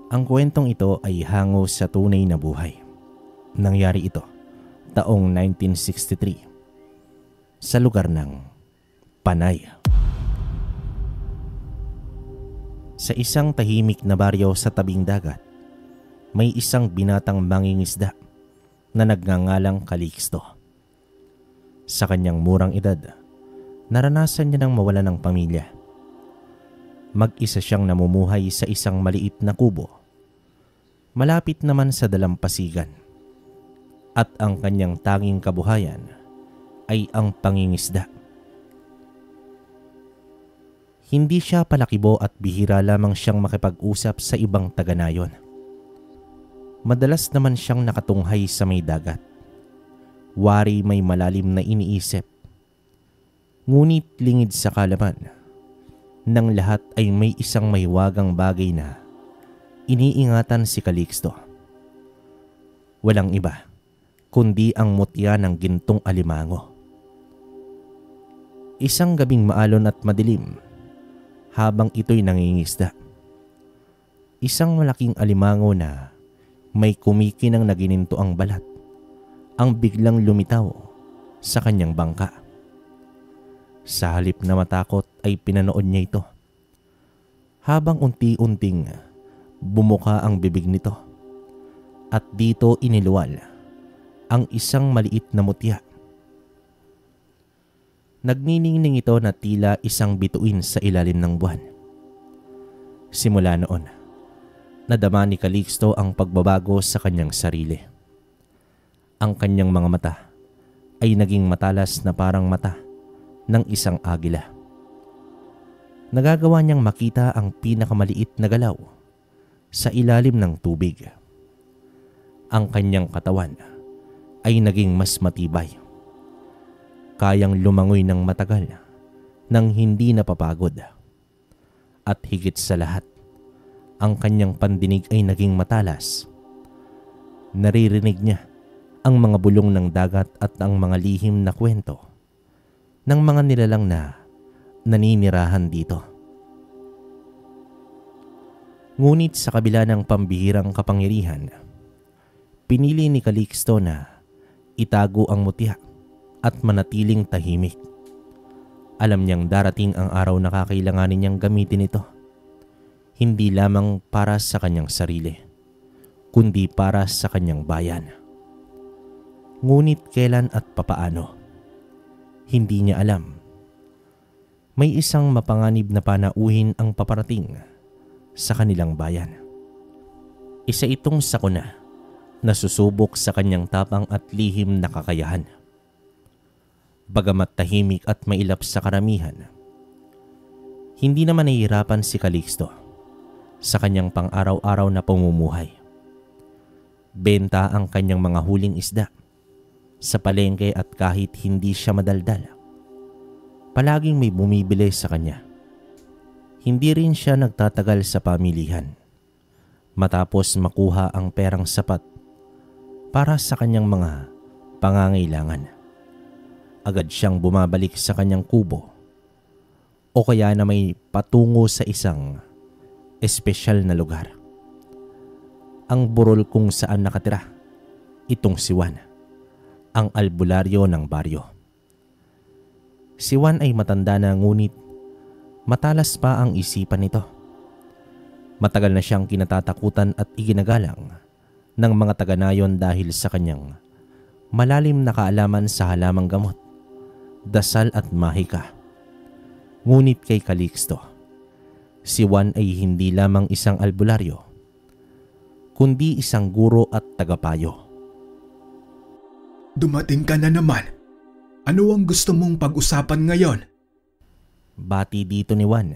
Ang kwentong ito ay hango sa tunay na buhay. Nangyari ito taong 1963 sa lugar ng Panay. Sa isang tahimik na baryo sa tabing dagat, may isang binatang mangingisda na nagngangalang Calixto. Sa kanyang murang edad, naranasan niya nang mawala ng pamilya. Mag-isa siyang namumuhay sa isang maliit na kubo, malapit naman sa dalampasigan. At ang kanyang tanging kabuhayan ay ang pangingisda. Hindi siya palakibo at bihira lamang siyang makipag-usap sa ibang taga-nayon. Madalas naman siyang nakatunghay sa may dagat. Wari may malalim na iniisip. Ngunit lingid sa kalaman, ng lahat ay may isang mahiwagang bagay na iniingatan si Calixto. Walang iba kundi ang mutya ng gintong alimango. Isang gabing maalon at madilim, habang ito'y nangingisda, isang malaking alimango na may kumikinang na ginintoang balat ang biglang lumitaw sa kanyang bangka. Sa halip na matakot ay pinanood niya ito, habang unti-unting bumuka ang bibig nito at dito iniluwal ang isang maliit na mutya. Nagniningning ito na tila isang bituin sa ilalim ng buwan. Simula noon, nadama ni Calixto ang pagbabago sa kanyang sarili. Ang kanyang mga mata ay naging matalas na parang mata ng isang agila. Nagagawa niyang makita ang pinakamaliit na galaw sa ilalim ng tubig. Ang kanyang katawan ay naging mas matibay. Kayang lumangoy ng matagal nang hindi napapagod. At higit sa lahat, ang kanyang pandinig ay naging matalas. Naririnig niya ang mga bulong ng dagat at ang mga lihim na kwento ng mga nilalang na naninirahan dito. Ngunit sa kabila ng pambihirang kapangyarihan, pinili ni Calixto na itago ang mutya at manatiling tahimik. Alam niyang darating ang araw na kakailanganin niyang gamitin ito, hindi lamang para sa kanyang sarili, kundi para sa kanyang bayan. Ngunit kailan at papaano, hindi niya alam. May isang mapanganib na panauhin ang paparating sa kanilang bayan. Isa itong sakuna na susubok sa kanyang tapang at lihim na kakayahan. Bagamat tahimik at mailap sa karamihan, hindi naman nahihirapan si Calixto sa kanyang pang-araw-araw na pamumuhay. Benta ang kanyang mga huling isda sa palengke at kahit hindi siya madaldal, palaging may bumibili sa kanya. Hindi rin siya nagtatagal sa pamilihan matapos makuha ang perang sapat para sa kanyang mga pangangailangan. Agad siyang bumabalik sa kanyang kubo o kaya na may patungo sa isang espesyal na lugar. Ang burol kung saan nakatira itong si Juan, ang albularyo ng baryo. Si Juan ay matanda na ngunit matalas pa ang isipan nito. Matagal na siyang kinatatakutan at iginagalang ng mga taga-nayon dahil sa kanyang malalim na kaalaman sa halamang gamot, dasal at mahika. Ngunit kay Calixto, si Juan ay hindi lamang isang albularyo, kundi isang guro at tagapayo. Dumating ka na naman. Ano ang gusto mong pag-usapan ngayon? Bati dito ni Juan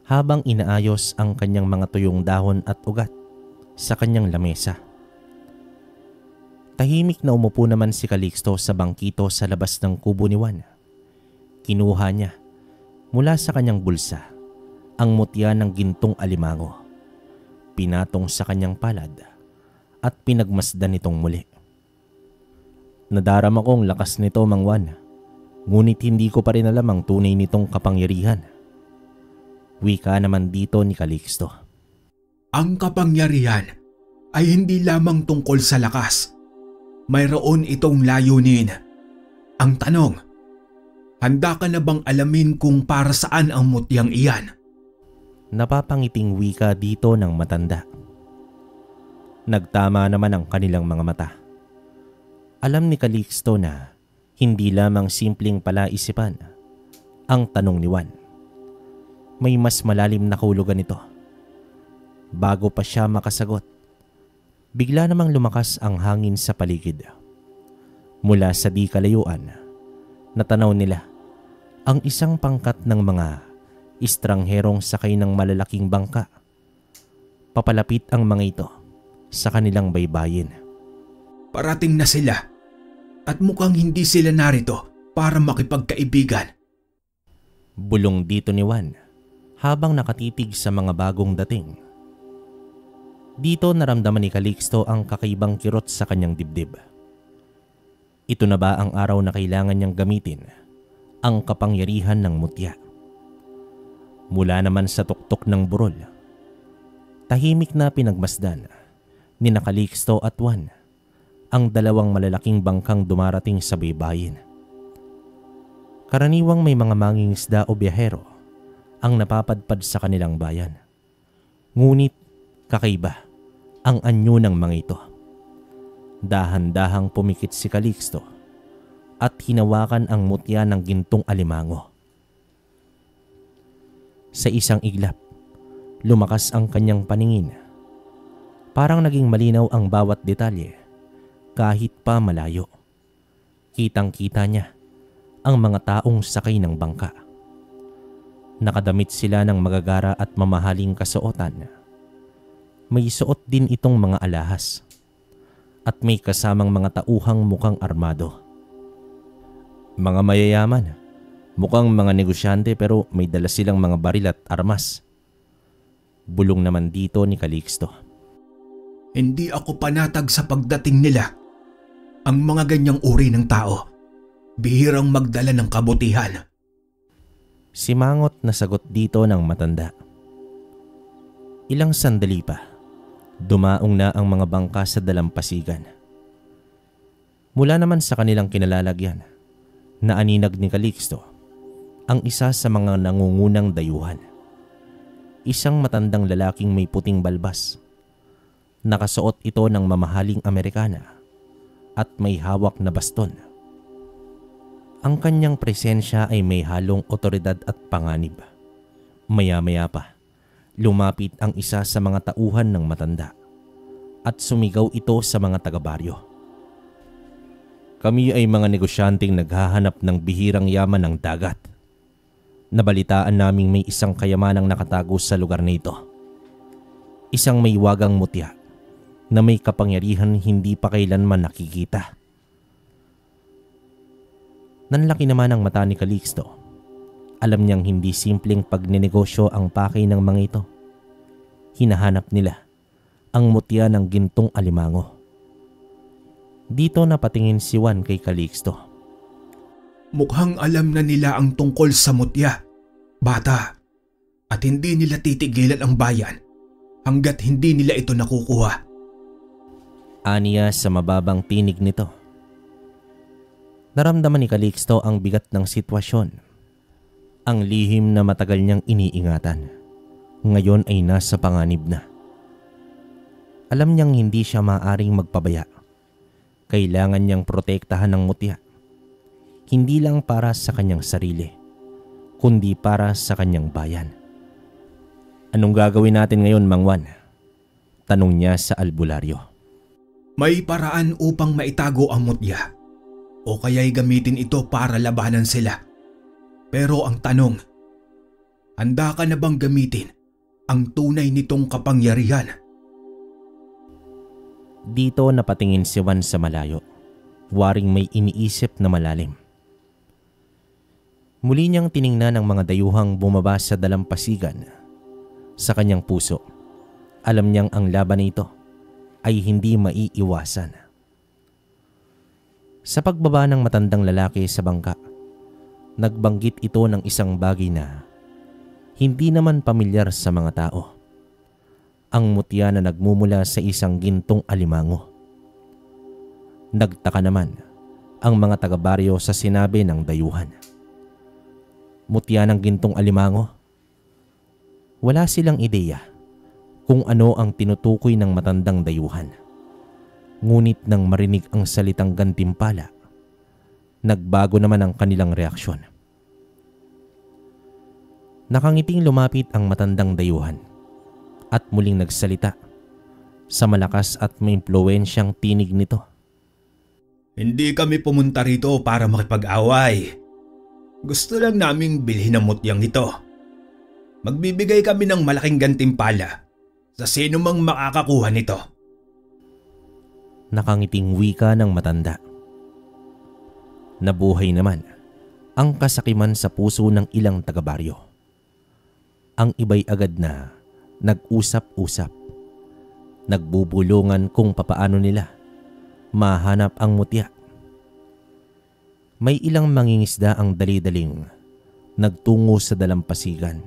habang inaayos ang kanyang mga tuyong dahon at ugat sa kanyang lamesa. Tahimik na umupo naman si Calixto sa bangkito sa labas ng kubo ni Juan. Kinuha niya mula sa kanyang bulsa ang mutya ng gintong alimango, pinatong sa kanyang palad at pinagmasdan nitong muli. Nadarama kong lakas nito, Mang Juan, ngunit hindi ko pa rin alam ang tunay nitong kapangyarihan. Wika naman dito ni Calixto. Ang kapangyarihan ay hindi lamang tungkol sa lakas. Mayroon itong layunin. Ang tanong, handa ka na bang alamin kung para saan ang mutyang iyan? Napapangiting wika dito ng matanda. Nagtama naman ang kanilang mga mata. Alam ni Calixto na hindi lamang simpleng palaisipan ang tanong ni Juan. May mas malalim na kahulugan ito. Bago pa siya makasagot, bigla namang lumakas ang hangin sa paligid. Mula sa di kalayuan, natanaw nila ang isang pangkat ng mga estrangherong sakay ng malalaking bangka. Papalapit ang mga ito sa kanilang baybayin. Parating na sila at mukhang hindi sila narito para makipagkaibigan. Bulong dito ni Juan habang nakatitig sa mga bagong dating. Dito naramdaman ni Calixto ang kakaibang kirot sa kanyang dibdib. Ito na ba ang araw na kailangan niyang gamitin ang kapangyarihan ng mutya? Mula naman sa tuktok ng burol, tahimik na pinagmasdan ni Calixto at Juan ang dalawang malalaking bangkang dumarating sa baybayin. Karaniwang may mga mangingisda o biyahero ang napapadpad sa kanilang bayan. Ngunit kakaiba ang anyo ng mga ito. Dahan-dahang pumikit si Calixto at hinawakan ang mutya ng gintong alimango. Sa isang iglap, lumakas ang kanyang paningin. Parang naging malinaw ang bawat detalye kahit pa malayo. Kitang-kita niya ang mga taong sakay ng bangka. Nakadamit sila ng magagara at mamahaling kasuotan. May suot din itong mga alahas at may kasamang mga tauhang mukhang armado. Mga mayayaman, mukhang mga negosyante pero may dala silang mga baril at armas. Bulong naman dito ni Calixto. Hindi ako panatag sa pagdating nila. Ang mga ganyang uri ng tao, bihirang magdala ng kabutihan. Simangot na sagot dito ng matanda. Ilang sandali pa, dumaong na ang mga bangka sa dalampasigan. Mula naman sa kanilang kinalalagyan, naaninag ni Calixto ang isa sa mga nangungunang dayuhan. Isang matandang lalaking may puting balbas. Nakasuot ito ng mamahaling Amerikana at may hawak na baston. Ang kanyang presensya ay may halong otoridad at panganib. Maya-maya pa, lumapit ang isa sa mga tauhan ng matanda at sumigaw ito sa mga taga-baryo. Kami ay mga negosyanteng naghahanap ng bihirang yaman ng dagat. Nabalitaan naming may isang kayamanang nakatago sa lugar na ito. Isang may wagang mutya na may kapangyarihan hindi pa kailanman nakikita. Nanlaki naman ang mata ni Calixto. Alam niyang hindi simpleng pagnenegosyo ang pakay ng mga ito. Hinahanap nila ang mutya ng gintong alimango. Dito napatingin si Juan kay Calixto. Mukhang alam na nila ang tungkol sa mutya, bata, at hindi nila titigilan ang bayan hanggat hindi nila ito nakukuha. Aniya sa mababang tinig nito. Naramdaman ni Calixto ang bigat ng sitwasyon. Ang lihim na matagal niyang iniingatan, ngayon ay nasa panganib na. Alam niyang hindi siya maaaring magpabaya. Kailangan niyang protektahan ng mutya. Hindi lang para sa kanyang sarili, kundi para sa kanyang bayan. Anong gagawin natin ngayon, Mang Juan? Tanong niya sa albularyo. May paraan upang maitago ang mutya o kaya'y gamitin ito para labanan sila. Pero ang tanong, handa ka na bang gamitin ang tunay nitong kapangyarihan? Dito napatingin si Juan sa malayo, waring may iniisip na malalim. Muli niyang tiningnan ang mga dayuhang bumaba sa dalampasigan. Sa kanyang puso, alam niyang ang laban na ito ay hindi maiiwasan. Sa pagbaba ng matandang lalaki sa bangka, nagbanggit ito ng isang bagay na hindi naman pamilyar sa mga tao. ang mutya na nagmumula sa isang gintong alimango. Nagtaka naman ang mga taga-baryo sa sinabi ng dayuhan. Mutya ng gintong alimango? Wala silang ideya kung ano ang tinutukoy ng matandang dayuhan. Ngunit nang marinig ang salitang gantimpala, nagbago naman ang kanilang reaksyon. Nakangiting lumapit ang matandang dayuhan at muling nagsalita sa malakas at may impluwensyang tinig nito. Hindi kami pumunta rito para makipag-away. Gusto lang naming bilhin ang mutyang ito. Magbibigay kami ng malaking gantimpala sa sino mang makakakuha nito. Nakangiting wika ng matanda. Nabuhay naman ang kasakiman sa puso ng ilang taga-baryo. Ang iba'y agad na nag-usap-usap. Nagbubulungan kung papaano nila mahanap ang mutya. May ilang mangingisda ang dali-daling nagtungo sa dalampasigan.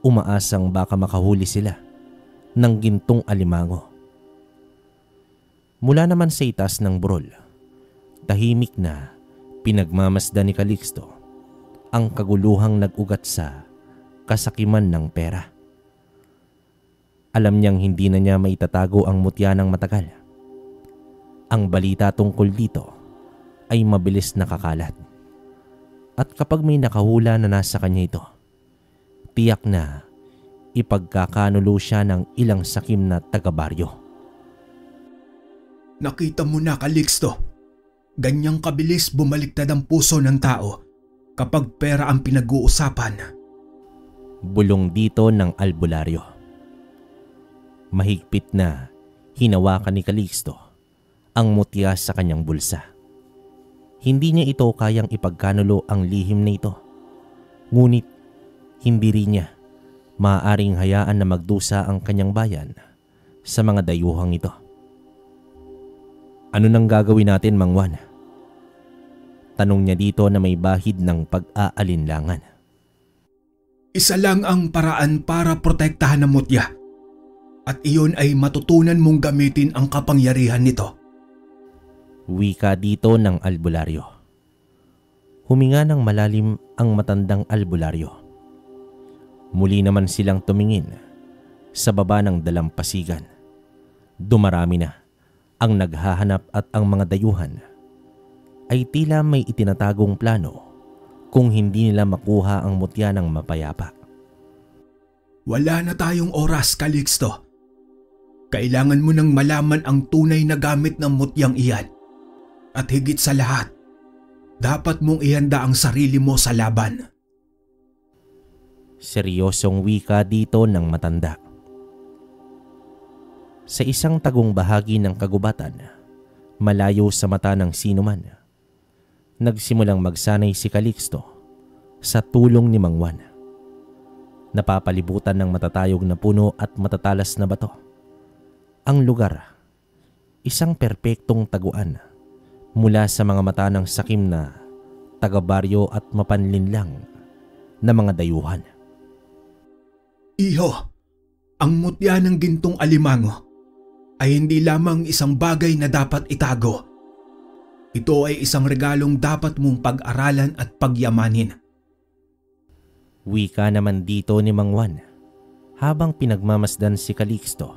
Umaasang baka makahuli sila ng gintong alimango. Mula naman sa itas ng burol, tahimik na pinagmamasdan ni Calixto ang kaguluhang nag-ugat sa kasakiman ng pera. Alam niyang hindi na niya maitatago ang mutya ng matagal. Ang balita tungkol dito ay mabilis nakakalat. At kapag may nakahula na nasa kanya ito, tiyak na ipagkakanulo siya ng ilang sakim na taga-baryo. Nakita mo na, Calixto. Ganyang kabilis bumaliktad ang puso ng tao kapag pera ang pinag-uusapan. Bulong dito ng albularyo. Mahigpit na hinawakan ni Calixto ang mutya sa kanyang bulsa. Hindi niya ito kayang ipagkanulo ang lihim na ito. Ngunit hindi rin niya maaaring hayaan na magdusa ang kanyang bayan sa mga dayuhang ito. Ano nang gagawin natin, Mang Juan? Tanong niya dito na may bahid ng pag-aalinlangan. Isa lang ang paraan para protektahan ang mutya. At iyon ay matutunan mong gamitin ang kapangyarihan nito. Wika dito ng albularyo. Huminga ng malalim ang matandang albularyo. Muli naman silang tumingin sa baba ng dalampasigan. Dumarami na ang naghahanap at ang mga dayuhan ay tila may itinatagong plano kung hindi nila makuha ang mutya ng mapayapa. Wala na tayong oras, Calixto. Kailangan mo nang malaman ang tunay na gamit ng mutyang iyan. At higit sa lahat, dapat mong ihanda ang sarili mo sa laban. Seryosong wika dito ng matanda. Sa isang tagong bahagi ng kagubatan, malayo sa mata ng sinuman, nagsimulang magsanay si Calixto sa tulong ni Mang Juan. Napapalibutan ng matatayog na puno at matatalas na bato. Ang lugar, isang perpektong taguan mula sa mga mata ng sakim na taga-baryo at mapanlinlang na mga dayuhan. Iho, ang mutya ng gintong alimango ay hindi lamang isang bagay na dapat itago. Ito ay isang regalong dapat mong pag-aralan at pagyamanin. Wika naman dito ni Mang Juan habang pinagmamasdan si Calixto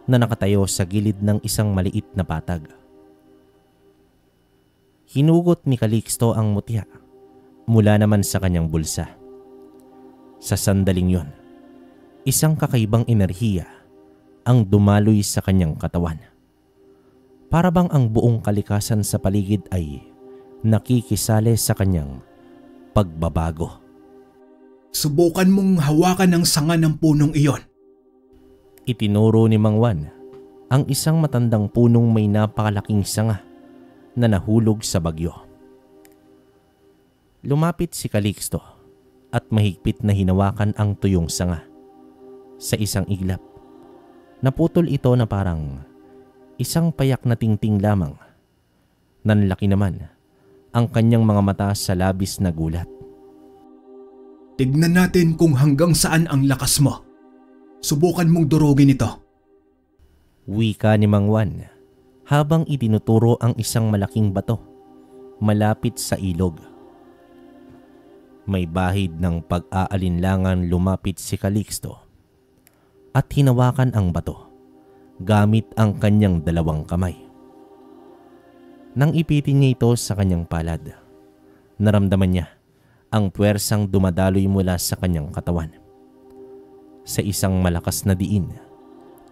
na nakatayo sa gilid ng isang maliit na patag. Hinugot ni Calixto ang mutya mula naman sa kanyang bulsa. Sa sandaling yon, isang kakaibang enerhiya ang dumaloy sa kanyang katawan. Para bang ang buong kalikasan sa paligid ay nakikisali sa kanyang pagbabago. Subukan mong hawakan ang sanga ng punong iyon. Itinuro ni Mang Juan ang isang matandang punong may napakalaking sanga na nahulog sa bagyo. Lumapit si Calixto at mahigpit na hinawakan ang tuyong sanga. Sa isang iglap, naputol ito na parang isang payak na tingting lamang. Nanlaki naman ang kanyang mga mata sa labis na gulat. Tignan natin kung hanggang saan ang lakas mo. Subukan mong durugin ito. Wika ni Mang Juan habang itinuturo ang isang malaking bato malapit sa ilog. May bahid ng pag-aalinlangan lumapit si Calixto at hinawakan ang bato gamit ang kanyang dalawang kamay. Nang ipitin niya ito sa kanyang palad, naramdaman niya ang puwersang dumadaloy mula sa kanyang katawan. Sa isang malakas na diin,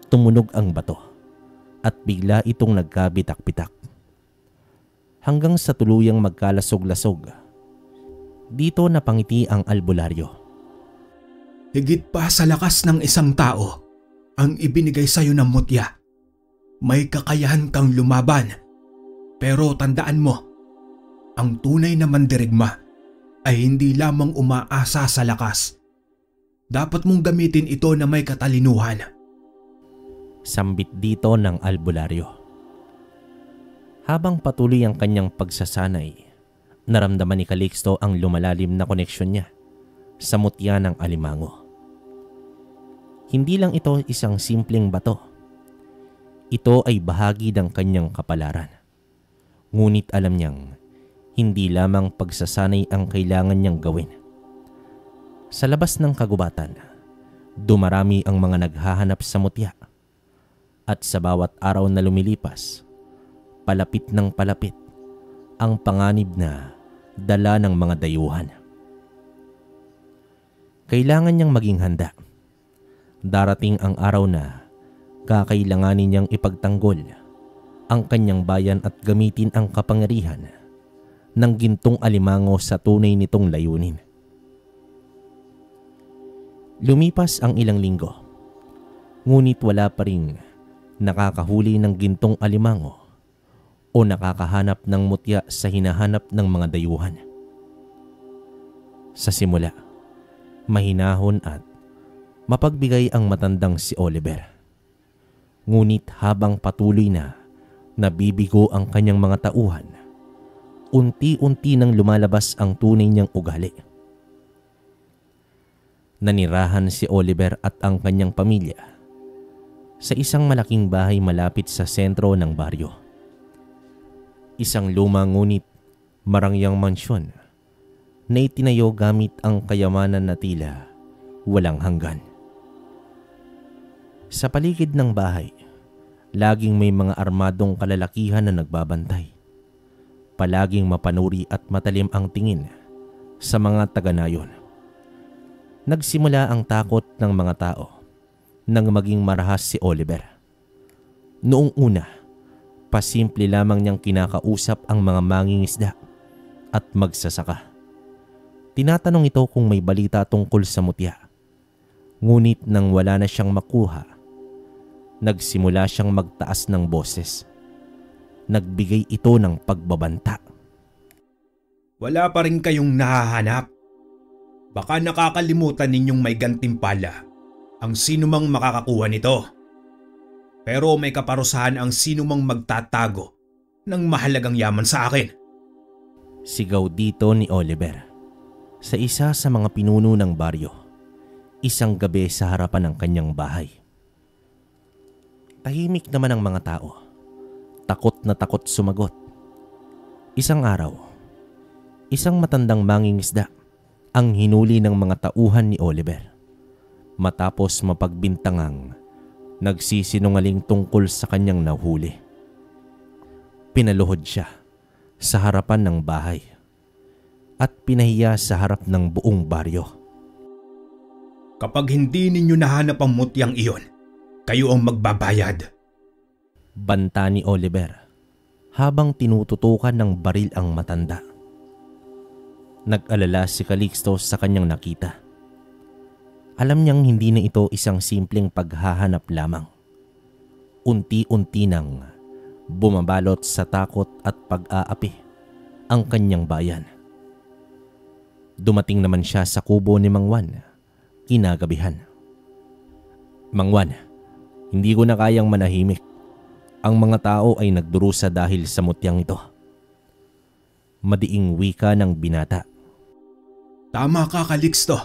tumunog ang bato at bigla itong nagkabitak-bitak. Hanggang sa tuluyang magkalasog-lasog. Dito napangiti ang albularyo. Higit pa sa lakas ng isang tao ang ibinigay sa'yo ng mutya. May kakayahan kang lumaban. Pero tandaan mo, ang tunay na mandirigma ay hindi lamang umaasa sa lakas. Dapat mong gamitin ito na may katalinuhan. Sambit dito ng albularyo. Habang patuloy ang kanyang pagsasanay, naramdaman ni Calixto ang lumalalim na koneksyon niya sa mutya ng alimango. Hindi lang ito isang simpleng bato. Ito ay bahagi ng kanyang kapalaran. Ngunit alam niyang hindi lamang pagsasanay ang kailangan niyang gawin. Sa labas ng kagubatan, dumarami ang mga naghahanap sa mutya. At sa bawat araw na lumilipas, palapit ng palapit ang panganib na dala ng mga dayuhan. Kailangan niyang maging handa. Darating ang araw na kakailanganin niyang ipagtanggol ang kanyang bayan at gamitin ang kapangyarihan ng gintong alimango sa tunay nitong layunin. Lumipas ang ilang linggo, ngunit wala pa ring nakakahuli ng gintong alimango o nakakahanap ng mutya sa hinahanap ng mga dayuhan. Sa simula, mahinahon at mapagbigay ang matandang si Oliver. Ngunit habang patuloy na nabibigo ang kanyang mga tauhan, unti-unti nang lumalabas ang tunay niyang ugali. Nanirahan si Oliver at ang kanyang pamilya sa isang malaking bahay malapit sa sentro ng baryo. Isang lumang ngunit marangyang mansyon na itinayo gamit ang kayamanan na tila walang hanggan. Sa paligid ng bahay, laging may mga armadong kalalakihan na nagbabantay. Palaging mapanuri at matalim ang tingin sa mga taga-nayon. Nagsimula ang takot ng mga tao nang maging marahas si Oliver. Noong una, pasimple lamang niyang kinakausap ang mga mangingisda at magsasaka. Tinatanong ito kung may balita tungkol sa mutya. Ngunit nang wala na siyang makuha, nagsimula siyang magtaas ng boses. Nagbigay ito ng pagbabanta. Wala pa rin kayong nahahanap. Baka nakakalimutan ninyong may gantimpala ang sinumang makakakuha nito. Pero may kaparusahan ang sinumang magtatago ng mahalagang yaman sa akin. Sigaw dito ni Oliver sa isa sa mga pinuno ng baryo, isang gabi sa harapan ng kanyang bahay. Tahimik naman ang mga tao. Takot na takot sumagot. Isang araw, isang matandang mangingisda ang hinuli ng mga tauhan ni Oliver matapos mapagbintangang nagsisinungaling tungkol sa kanyang nahuli. Pinaluhod siya sa harapan ng bahay at pinahiya sa harap ng buong baryo. Kapag hindi ninyo nahanap ang mutyang iyon, kayo ang magbabayad. Banta ni Oliver habang tinututukan ng baril ang matanda. Nag-alala si Calixto sa kanyang nakita. Alam niyang hindi na ito isang simpleng paghahanap lamang. Unti-unti nang bumabalot sa takot at pag-aapi ang kanyang bayan. Dumating naman siya sa kubo ni Mang Juan kinagabihan. Mang Juan, hindi ko na kayang manahimik. Ang mga tao ay nagdurusa dahil sa mutyang ito. Madiing wika ng binata. Tama ka, Calixto.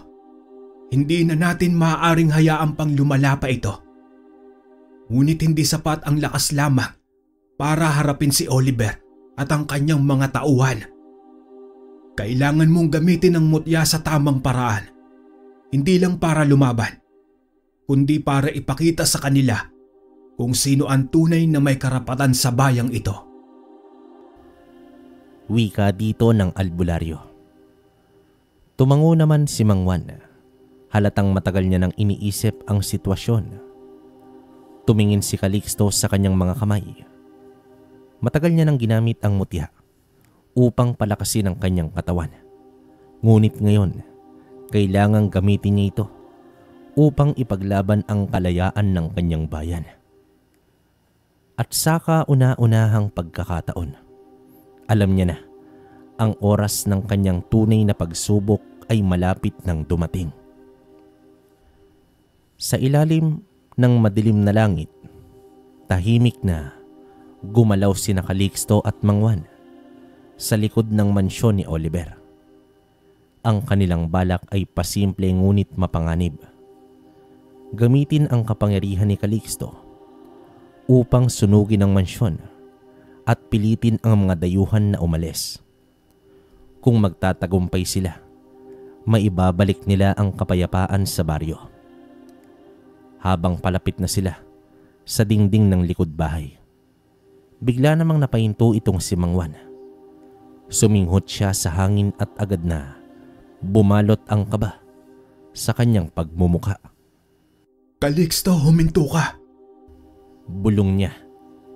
Hindi na natin maaaring hayaan pang lumala pa ito. Ngunit hindi sapat ang lakas lamang para harapin si Oliver at ang kanyang mga tauhan. Kailangan mong gamitin ang mutya sa tamang paraan. Hindi lang para lumaban, kundi para ipakita sa kanila kung sino ang tunay na may karapatan sa bayang ito. Wika dito ng albularyo. Tumango naman si Mang Juan. Halatang matagal niya nang iniisip ang sitwasyon. Tumingin si Calixto sa kanyang mga kamay. Matagal niya nang ginamit ang mutya upang palakasin ang kanyang katawan. Ngunit ngayon, kailangang gamitin niya ito upang ipaglaban ang kalayaan ng kanyang bayan. At sa kauna-unahang pagkakataon, alam niya na ang oras ng kanyang tunay na pagsubok ay malapit nang dumating. Sa ilalim ng madilim na langit, tahimik na gumalaw sina Calixto at Mang Juan sa likod ng mansyon ni Oliver. Ang kanilang balak ay pasimple ngunit mapanganib. Gamitin ang kapangyarihan ni Calixto upang sunugin ang mansyon at pilitin ang mga dayuhan na umalis. Kung magtatagumpay sila, maibabalik nila ang kapayapaan sa baryo. Habang palapit na sila sa dingding ng likod bahay, bigla namang napahinto itong si Mang Juan. Suminghot siya sa hangin at agad na bumalot ang kaba sa kanyang pagmumukha. Calixto, huminto ka! Bulong niya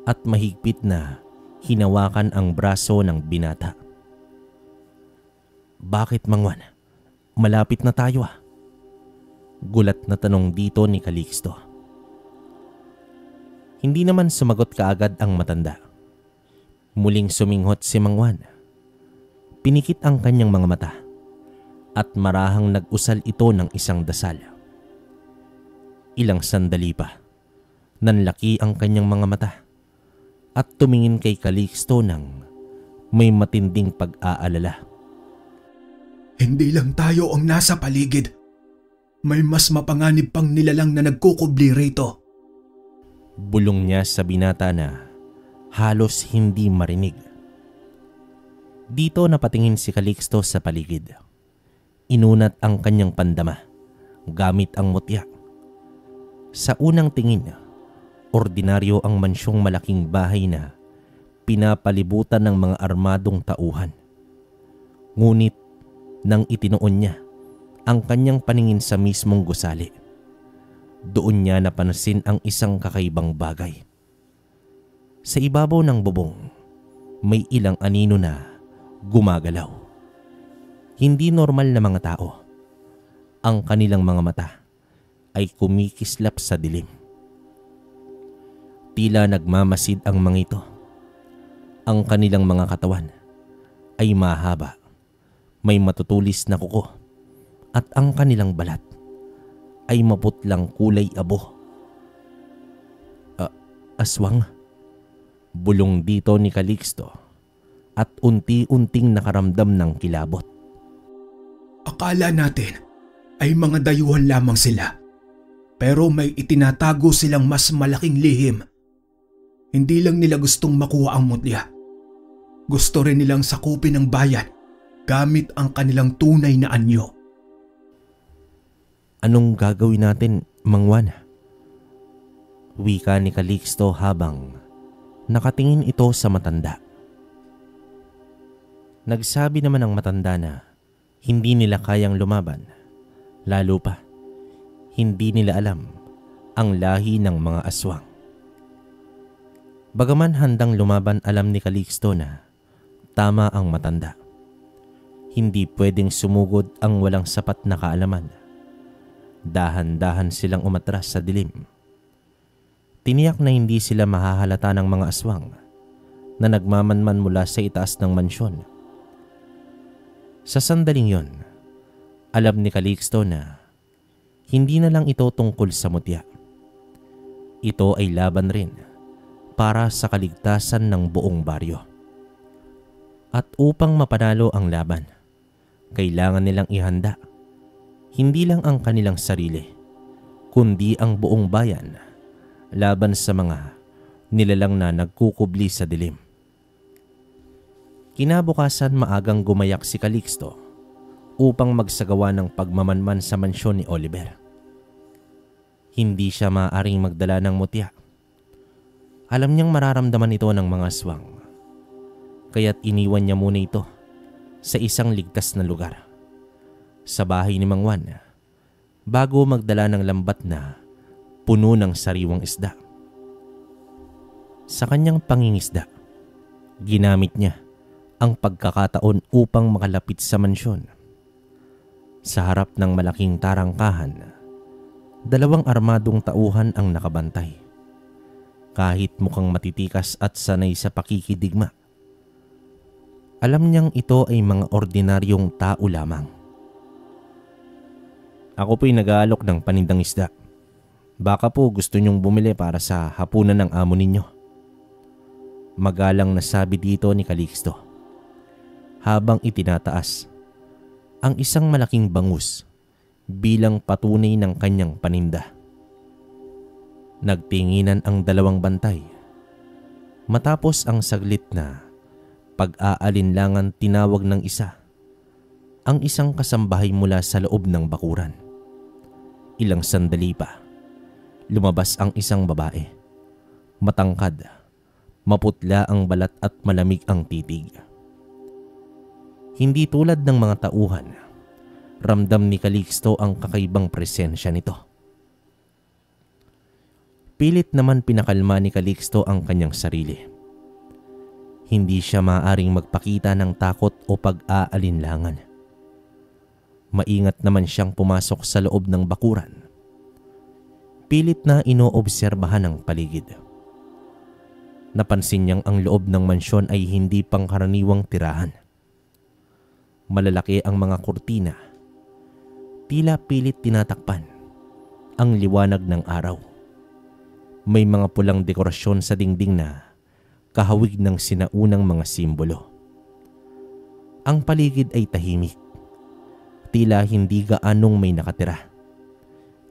at mahigpit na hinawakan ang braso ng binata. Bakit, Mang Juan? Malapit na tayo ah. Gulat na tanong dito ni Calixto. Hindi naman sumagot kaagad ang matanda. Muling suminghot si Mang Juan. Pinikit ang kanyang mga mata at marahang nag-usal ito ng isang dasal. Ilang sandali pa, nanlaki ang kanyang mga mata at tumingin kay Calixto ng may matinding pag-aalala. Hindi lang tayo ang nasa paligid. May mas mapanganib pang nilalang na nagkukubli rito. Bulong niya sa binata na halos hindi marinig. Dito napatingin si Calixto sa paligid. Inunat ang kanyang pandama gamit ang mutya. Sa unang tingin, ordinaryo ang mansyong malaking bahay na pinapalibutan ng mga armadong tauhan. Ngunit nang itinoon niya ang kanyang paningin sa mismong gusali, doon niya napansin ang isang kakaibang bagay. Sa ibabaw ng bubong, may ilang anino na gumagalaw. Hindi normal na mga tao. Ang kanilang mga mata ay kumikislap sa dilim. Tila nagmamasid ang mga ito. Ang kanilang mga katawan ay mahaba, may matutulis na kuko, at ang kanilang balat ay maputlang kulay abo. Aswang? Bulong dito ni Calixto at unti-unting nakaramdam ng kilabot. Akala natin ay mga dayuhan lamang sila, pero may itinatago silang mas malaking lihim. Hindi lang nila gustong makuha ang mutya. Gusto rin nilang sakupin ang bayan gamit ang kanilang tunay na anyo. Anong gagawin natin, Mang Juan? Wika ni Calixto habang nakatingin ito sa matanda. Nagsabi naman ang matanda na hindi nila kayang lumaban. Lalo pa, hindi nila alam ang lahi ng mga aswang. Bagaman handang lumaban, alam ni Calixto na tama ang matanda. Hindi pwedeng sumugod ang walang sapat na kaalaman. Dahan-dahan silang umatras sa dilim. Tiniyak na hindi sila mahahalata ng mga aswang na nagmamanman mula sa itaas ng mansyon. Sa sandaling yon, alam ni Calixto na hindi na lang ito tungkol sa mutya. Ito ay laban rin para sa kaligtasan ng buong baryo. At upang mapanalo ang laban, kailangan nilang ihanda Hindi lang ang kanilang sarili, kundi ang buong bayan laban sa mga nilalang na nagkukubli sa dilim. Kinabukasan maagang gumayak si Calixto upang magsagawa ng pagmamanman sa mansyon ni Oliver. Hindi siya maaaring magdala ng mutya. Alam niyang mararamdaman ito ng mga aswang, kaya't iniwan niya muna ito sa isang ligtas na lugar, sa bahay ni Mang Juan, bago magdala ng lambat na puno ng sariwang isda. Sa kanyang pangingisda, ginamit niya ang pagkakataon upang makalapit sa mansyon. Sa harap ng malaking tarangkahan, 2 armadong tauhan ang nakabantay. Kahit mukhang matitikas at sanay sa pakikidigma, alam niyang ito ay mga ordinaryong tao lamang. Ako po'y nag-aalok ng panindang isda. Baka po gusto niyong bumili para sa hapunan ng amo ninyo. Magalang na sabi dito ni Calixto, habang itinataas ang isang malaking bangus bilang patunay ng kanyang paninda. Nagtinginan ang 2 bantay. Matapos ang saglit na pag-aalinlangan, tinawag ng isa ang isang kasambahay mula sa loob ng bakuran. Ilang sandali pa, lumabas ang isang babae. Matangkad, maputla ang balat at malamig ang titig. Hindi tulad ng mga tauhan, ramdam ni Calixto ang kakaibang presensya nito. Pilit naman pinakalma ni Calixto ang kanyang sarili. Hindi siya maaaring magpakita ng takot o pag-aalinlangan. Maingat naman siyang pumasok sa loob ng bakuran. Pilit na inoobserbahan ang paligid. Napansin niyang ang loob ng mansyon ay hindi pangkaraniwang tirahan. Malalaki ang mga kurtina. Tila pilit tinatakpan ang liwanag ng araw. May mga pulang dekorasyon sa dingding na kahawig ng sinaunang mga simbolo. Ang paligid ay tahimik. Tila hindi gaanong may nakatira.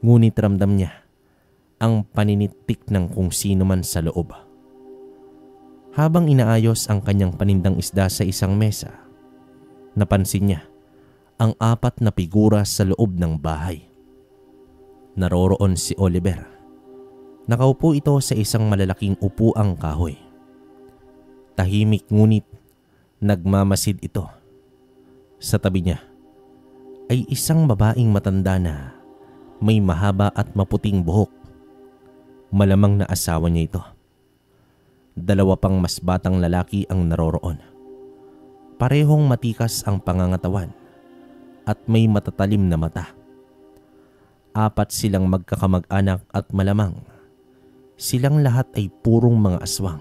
Ngunit ramdam niya ang paninitik ng kung sino man sa loob. Habang inaayos ang kanyang panindang isda sa isang mesa, napansin niya ang 4 na figura sa loob ng bahay. Naroroon si Oliver. Nakaupo ito sa isang malalaking upuang kahoy. Tahimik ngunit nagmamasid ito. Sa tabi niya ay isang babaeng matanda na may mahaba at maputing buhok. Malamang na asawa niya ito. 2 pang mas batang lalaki ang naroroon. Parehong matikas ang pangangatawan at may matatalim na mata. 4 silang magkakamag-anak at malamang silang lahat ay purong mga aswang.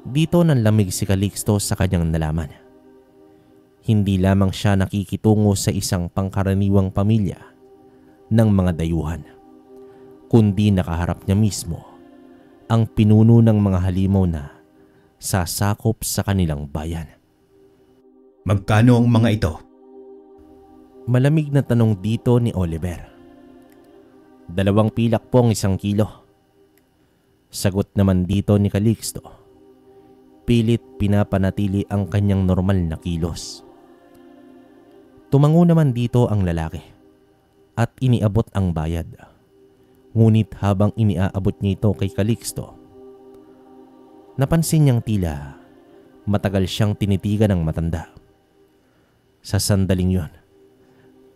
Dito nanlamig si Calixto sa kanyang nalaman. Hindi lamang siya nakikitungo sa isang pangkaraniwang pamilya ng mga dayuhan, kundi nakaharap niya mismo ang pinuno ng mga halimaw na sasakop sa kanilang bayan. Magkano ang mga ito? Malamig na tanong dito ni Oliver. 2 pilak po ang 1 kilo. Sagot naman dito ni Calixto. Pilit pinapanatili ang kanyang normal na kilos. Tumango naman dito ang lalaki at iniabot ang bayad. Ngunit habang iniaabot niya ito kay Calixto, napansin niyang tila matagal siyang tinitigan ng matanda. Sa sandaling yon,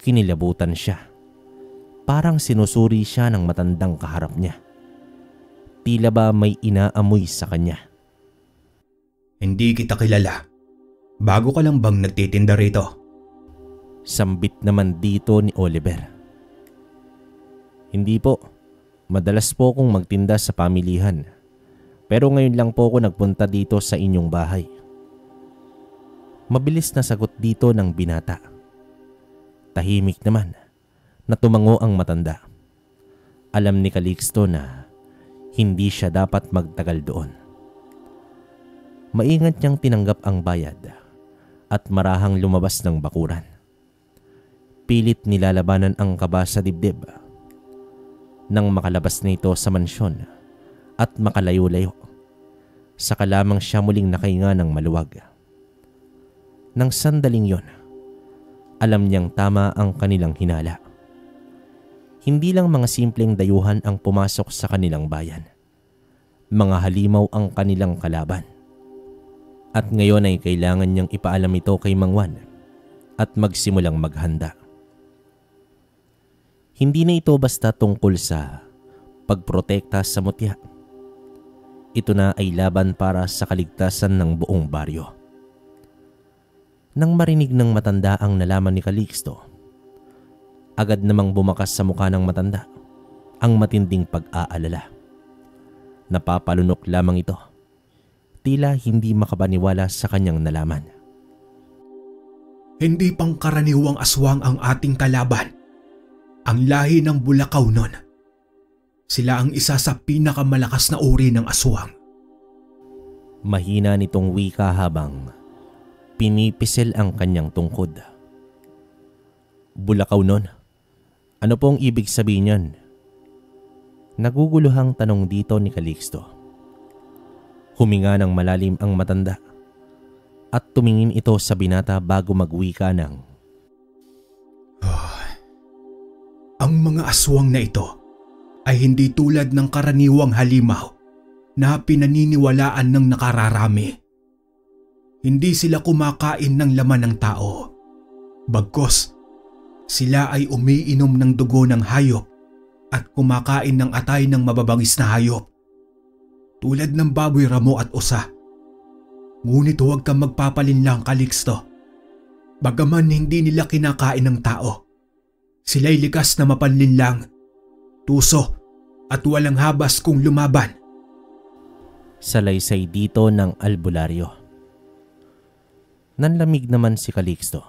kinilabutan siya. Parang sinusuri siya ng matandang kaharap niya. Tila ba may inaamoy sa kanya. Hindi kita kilala. Bago ka lang bang nagtitinda rito? Sambit naman dito ni Oliver. Hindi po. Madalas po akong magtinda sa pamilihan. Pero ngayon lang po ako nagpunta dito sa inyong bahay. Mabilis na sagot dito ng binata. Tahimik naman na tumango ang matanda. Alam ni Calixto na hindi siya dapat magtagal doon. Maingat niyang tinanggap ang bayad at marahang lumabas ng bakuran. Pilit nilalabanan ang kaba sa dibdib. Nang makalabas na ito sa mansyon at makalayo-layo, saka lamang siya muling nakahinga ng maluwag. Nang sandaling yon, alam niyang tama ang kanilang hinala. Hindi lang mga simpleng dayuhan ang pumasok sa kanilang bayan. Mga halimaw ang kanilang kalaban. At ngayon ay kailangan niyang ipaalam ito kay Mang Juan at magsimulang maghanda. Hindi na ito basta tungkol sa pagprotekta sa mutya. Ito na ay laban para sa kaligtasan ng buong baryo. Nang marinig ng matanda ang nalaman ni Calixto, agad namang bumakas sa mukha ng matanda ang matinding pag-aalala. Napapalunok lamang ito. Tila hindi makapaniwala sa kanyang nalaman. Hindi pangkaraniwang aswang ang ating kalaban. Ang lahi ng Bulacau nun. Sila ang isa sa pinakamalakas na uri ng aswang. Mahina nitong wika habang pinipisil ang kanyang tungkod. Bulacau nun? Ano pong ibig sabihin yan? Naguguluhang tanong dito ni Calixto. Huminga ng malalim ang matanda at tumingin ito sa binata bago magwika ng, Ang mga aswang na ito ay hindi tulad ng karaniwang halimaw na pinaniniwalaan ng nakararami. Hindi sila kumakain ng laman ng tao. Bagkus, sila ay umiinom ng dugo ng hayop at kumakain ng atay ng mababangis na hayop. Tulad ng baboy ramo at usa. Ngunit huwag kang magpapalinlang, Calixto. Bagaman hindi nila kinakain ng tao, sila'y likas na mapanlinlang, tuso at walang habas kung lumaban. Salaysay dito ng albularyo. Nanlamig naman si Calixto.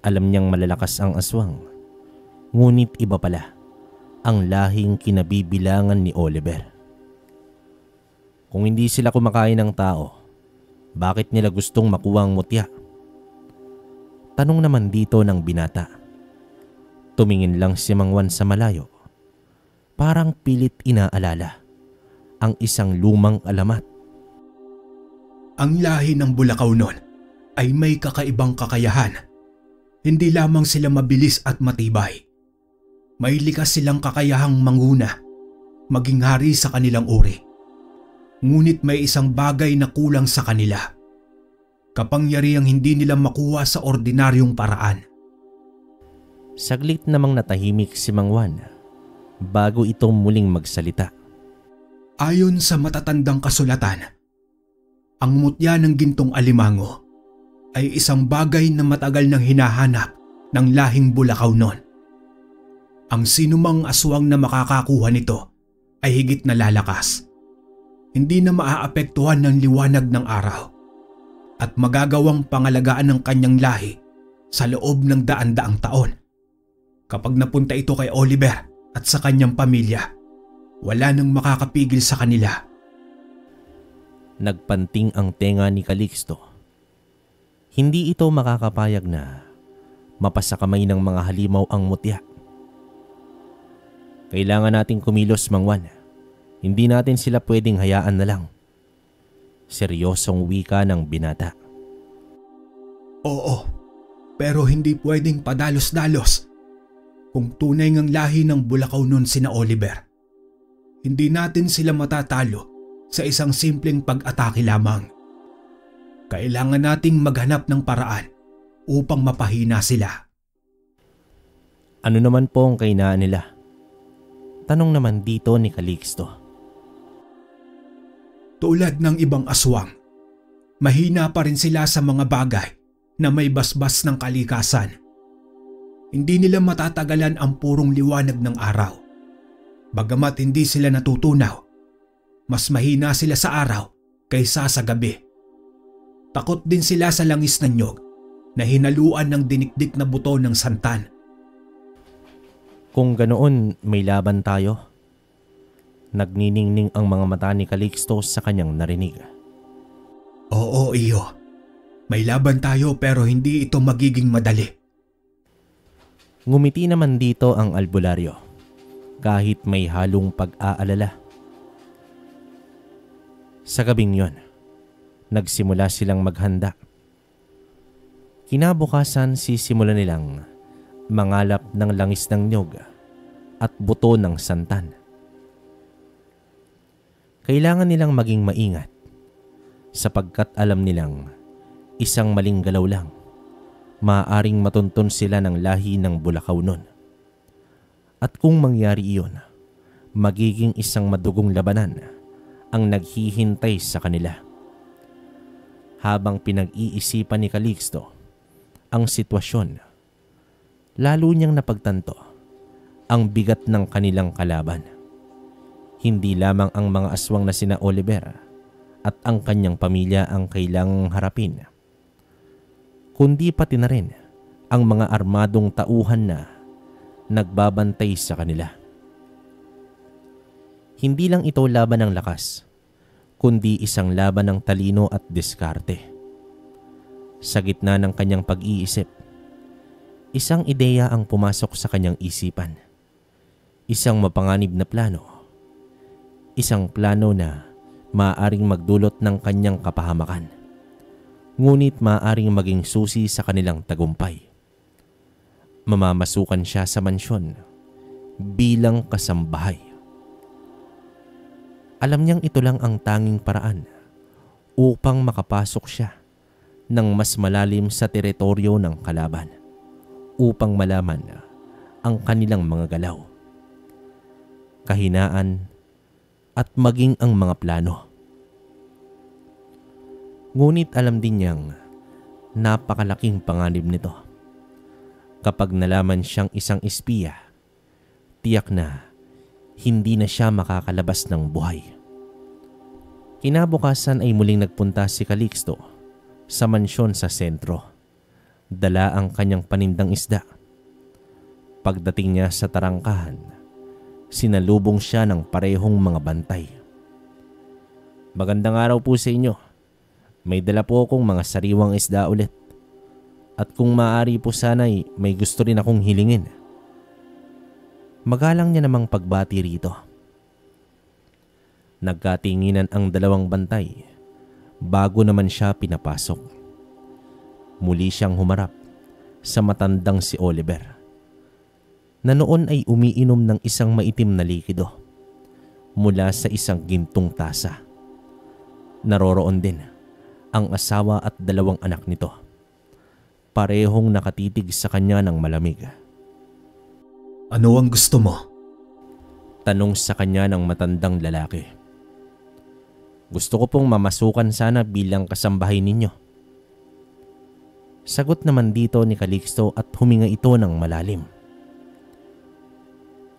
Alam niyang malalakas ang aswang. Ngunit iba pala ang lahing kinabibilangan ni Oliver. Kung hindi sila kumakain ng tao, bakit nila gustong makuha ang mutya? Tanong naman dito ng binata. Tumingin lang si Mang Juan sa malayo. Parang pilit inaalala ang isang lumang alamat. Ang lahi ng Bulacau nun ay may kakaibang kakayahan. Hindi lamang sila mabilis at matibay. May likas silang kakayahang manguna, maging hari sa kanilang uri. Ngunit may isang bagay na kulang sa kanila. Kapangyarihang hindi nila makuha sa ordinaryong paraan. Saglit namang natahimik si Mang Juan bago ito muling magsalita. Ayon sa matatandang kasulatan, ang mutya ng gintong alimango ay isang bagay na matagal nang hinahanap ng lahing Bulacau noon. Ang sinumang aswang na makakakuha nito ay higit na lalakas. Hindi na maaapektuhan ng liwanag ng araw at magagawang pangalagaan ng kanyang lahi sa loob ng daan-daang taon. Kapag napunta ito kay Oliver at sa kanyang pamilya, wala nang makakapigil sa kanila. Nagpanting ang tenga ni Calixto. Hindi ito makakapayag na mapasakamay ng mga halimaw ang mutya. Kailangan nating kumilos, Mang Juan. Hindi natin sila pwedeng hayaan na lang. Seryosong wika ng binata. Oo, pero hindi pwedeng padalos-dalos. Kung tunay ngang lahi ng Bulacau nun sina Oliver, hindi natin sila matatalo sa isang simpleng pag-atake lamang. Kailangan nating maghanap ng paraan upang mapahina sila. Ano naman po ang kahinaan nila? Tanong naman dito ni Calixto. Tulad ng ibang aswang, mahina pa rin sila sa mga bagay na may basbas ng kalikasan. Hindi nila matatagalan ang purong liwanag ng araw. Bagamat hindi sila natutunaw, mas mahina sila sa araw kaysa sa gabi. Takot din sila sa langis ng nyog na hinaluan ng dinikdik na buto ng santan. Kung ganoon, may laban tayo. Nagniningning ang mga mata ni Calixto sa kanyang narinig. Oo, iyo. May laban tayo pero hindi ito magiging madali. Ngumiti naman dito ang albularyo kahit may halong pag-aalala. Sa gabing yon, nagsimula silang maghanda. Kinabukasan sisimulan nilang mangalap ng langis ng niyog at buto ng santan. Kailangan nilang maging maingat sapagkat alam nilang isang maling galaw lang, maaaring matuntun sila ng lahi ng Bulakaw nun. At kung mangyari iyon, magiging isang madugong labanan ang naghihintay sa kanila. Habang pinag-iisipan ni Calixto ang sitwasyon, lalo niyang napagtanto ang bigat ng kanilang kalaban. Hindi lamang ang mga aswang na sina Oliver at ang kanyang pamilya ang kailangang harapin, kundi pati na rin ang mga armadong tauhan na nagbabantay sa kanila. Hindi lang ito laban ng lakas, kundi isang laban ng talino at diskarte. Sa gitna ng kanyang pag-iisip, isang ideya ang pumasok sa kanyang isipan. Isang mapanganib na plano. Isang plano na maaaring magdulot ng kanyang kapahamakan, ngunit maaaring maging susi sa kanilang tagumpay. Mamamasukan siya sa mansyon bilang kasambahay. Alam niyang ito lang ang tanging paraan upang makapasok siya ng mas malalim sa teritoryo ng kalaban, upang malaman ang kanilang mga galaw, kahinaan at maging ang mga plano. Ngunit alam din niyang napakalaking panganib nito. Kapag nalaman siyang isang espiya, tiyak na hindi na siya makakalabas ng buhay. Kinabukasan ay muling nagpunta si Calixto sa mansyon sa sentro. Dala ang kanyang panindang isda. Pagdating niya sa tarangkahan, sinalubong siya ng parehong mga bantay. "Magandang araw po sa inyo. May dala po akong mga sariwang isda ulit. At kung maaari po sana'y may gusto rin akong hilingin." Magalang niya namang pagbati rito. Nagkatinginan ang dalawang bantay bago naman siya pinapasok. Muli siyang humarap sa matandang si Oliver, na noon ay umiinom ng isang maitim na likido mula sa isang gintong tasa. Naroroon din ang asawa at dalawang anak nito, parehong nakatitig sa kanya ng malamig. "Ano ang gusto mo?" Tanong sa kanya ng matandang lalaki. "Gusto ko pong mamasukan sana bilang kasambahay ninyo." Sagot naman dito ni Calixto at huminga ito ng malalim.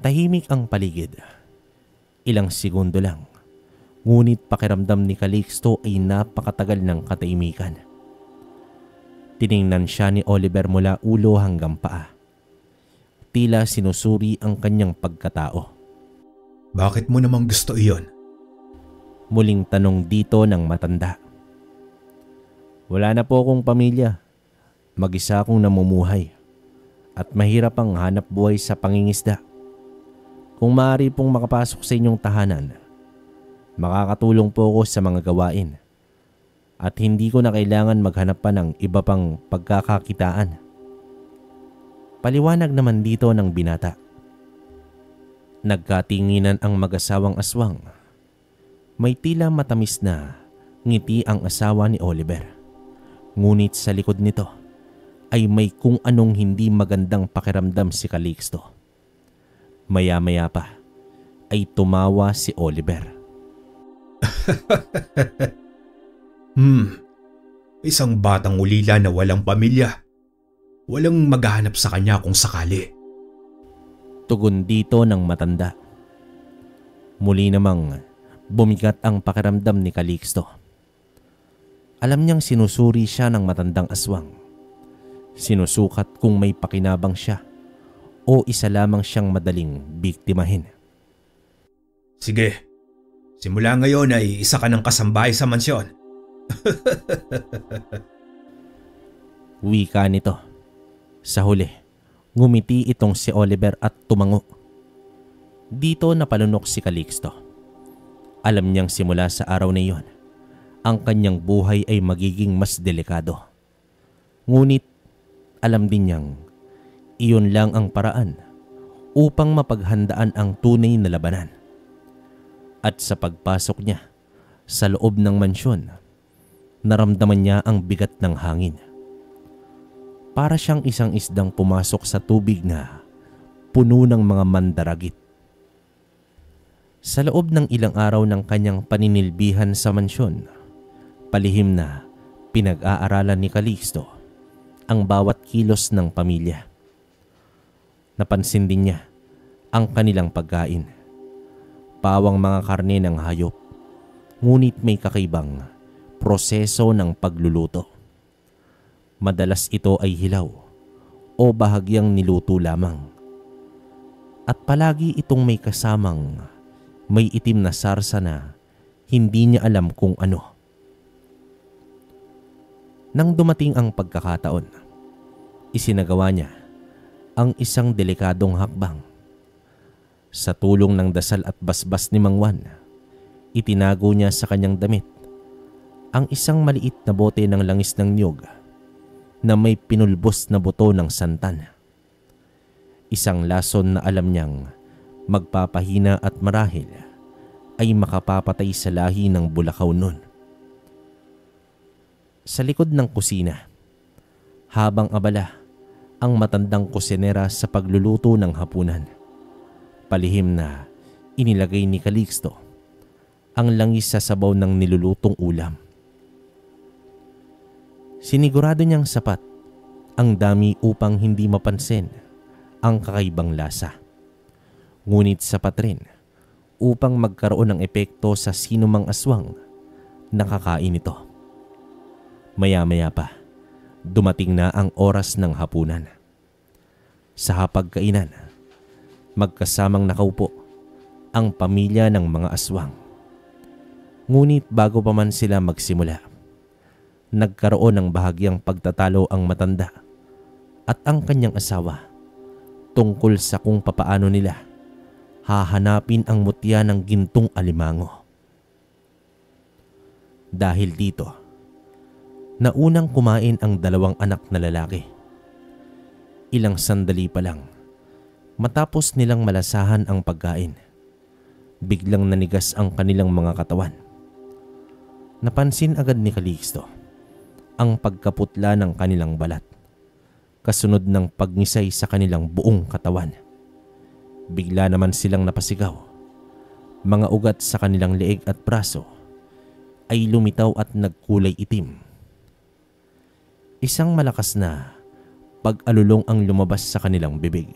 Tahimik ang paligid. Ilang segundo lang, ngunit pakiramdam ni Calixto ay napakatagal ng katahimikan. Tiningnan siya ni Oliver mula ulo hanggang paa. Tila sinusuri ang kanyang pagkatao. "Bakit mo namang gusto iyon?" Muling tanong dito ng matanda. "Wala na po akong pamilya. Mag-isa akong namumuhay at mahirap ang hanap buhay sa pangingisda. Kung maaari pong makapasok sa inyong tahanan, makakatulong po ako sa mga gawain at hindi ko na kailangan maghanap pa ng iba pang pagkakakitaan." Paliwanag naman dito ng binata. Nagkatinginan ang mag-asawang aswang. May tila matamis na ngiti ang asawa ni Oliver. Ngunit sa likod nito ay may kung anong hindi magandang pakiramdam si Calixto. Maya-maya pa ay tumawa si Oliver. Isang batang ulila na walang pamilya. Walang maghahanap sa kanya kung sakali." Tugon dito ng matanda. Muli namang bumigat ang pakiramdam ni Calixto. Alam niyang sinusuri siya ng matandang aswang. Sinusukat kung may pakinabang siya o isa lamang siyang madaling biktimahin. "Sige, simula ngayon ay isa ka ng kasambahay sa mansyon." Wika nito. Sa huli, Ngumiti itong si Oliver at tumango. Dito napalunok si Calixto. Alam niyang simula sa araw na iyon, ang kanyang buhay ay magiging mas delikado. Ngunit alam din niyang iyon lang ang paraan upang mapaghandaan ang tunay na labanan. At sa pagpasok niya sa loob ng mansyon, naramdaman niya ang bigat ng hangin. Para siyang isang isdang pumasok sa tubig na puno ng mga mandaragit. Sa loob ng ilang araw ng kanyang paninilbihan sa mansyon, palihim na pinag-aaralan ni Calixto ang bawat kilos ng pamilya. Napansin din niya ang kanilang pagkain. Pawang mga karne ng hayop, ngunit may kakaibang proseso ng pagluluto. Madalas ito ay hilaw o bahagyang niluto lamang. At palagi itong may kasamang may itim na sarsa na hindi niya alam kung ano. Nang dumating ang pagkakataon, isinagawa niya ang isang delikadong hakbang. Sa tulong ng dasal at basbas ni Mang Juan, itinago niya sa kanyang damit ang isang maliit na bote ng langis ng niyog na may pinulbos na buto ng santan. Isang lason na alam niyang magpapahina at marahil ay makapapatay sa lahi ng Bulacau nun. Sa likod ng kusina, habang abala ang matandang kusinera sa pagluluto ng hapunan, palihim na inilagay ni Calixto ang langis sa sabaw ng nilulutong ulam. Sinigurado niyang sapat ang dami upang hindi mapansin ang kakaibang lasa. Ngunit sapat rin upang magkaroon ng epekto sa sinumang aswang na kakain ito. Maya-maya pa, dumating na ang oras ng hapunan. Sa hapagkainan, magkasamang nakaupo ang pamilya ng mga aswang. Ngunit bago pa man sila magsimula, nagkaroon ng bahagyang pagtatalo ang matanda at ang kanyang asawa tungkol sa kung papaano nila hahanapin ang mutya ng gintong alimango. Dahil dito, naunang kumain ang dalawang anak na lalaki. Ilang sandali pa lang, matapos nilang malasahan ang pagkain, biglang nanigas ang kanilang mga katawan. Napansin agad ni Calixto ang pagkaputla ng kanilang balat, kasunod ng pagnisay sa kanilang buong katawan. Bigla naman silang napasigaw. Mga ugat sa kanilang leeg at braso ay lumitaw at nagkulay itim. Isang malakas na pag-alulong ang lumabas sa kanilang bibig.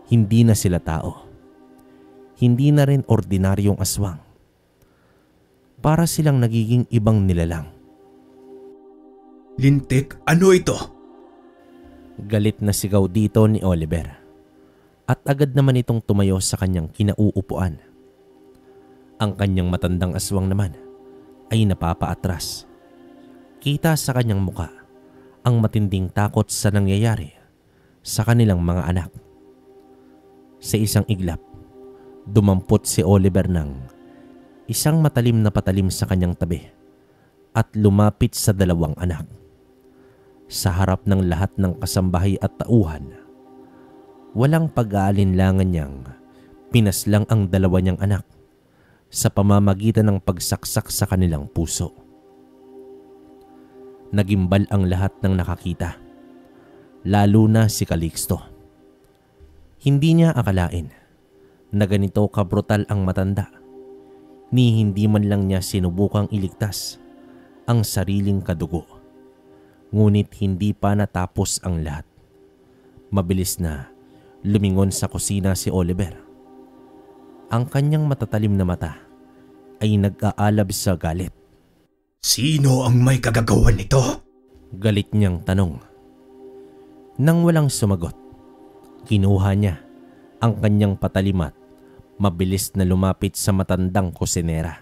Hindi na sila tao. Hindi na rin ordinaryong aswang. Para silang nagiging ibang nilalang. Lintik, ano ito? Galit na sigaw dito ni Oliver. At agad naman itong tumayo sa kanyang kinauupuan. Ang kanyang matandang aswang naman ay napapaatras. Kita sa kanyang muka ang matinding takot sa nangyayari sa kanilang mga anak. Sa isang iglap, dumampot si Oliver ng isang matalim na patalim sa kanyang tabi at lumapit sa dalawang anak. Sa harap ng lahat ng kasambahay at tauhan, walang pag-aalinlangan niyang pinaslang ang dalawa niyang anak sa pamamagitan ng pagsaksak sa kanilang puso. Nagimbal ang lahat ng nakakita, lalo na si Calixto. Hindi niya akalain na ganito kabrutal ang matanda, ni hindi man lang niya sinubukang iligtas ang sariling kadugo. Ngunit hindi pa natapos ang lahat. Mabilis na lumingon sa kusina si Oliver. Ang kanyang matatalim na mata ay nag-aalab sa galit. Sino ang may kagagawan nito? Galit niyang tanong. Nang walang sumagot, kinuha niya ang kanyang patalimat, mabilis na lumapit sa matandang kusinera.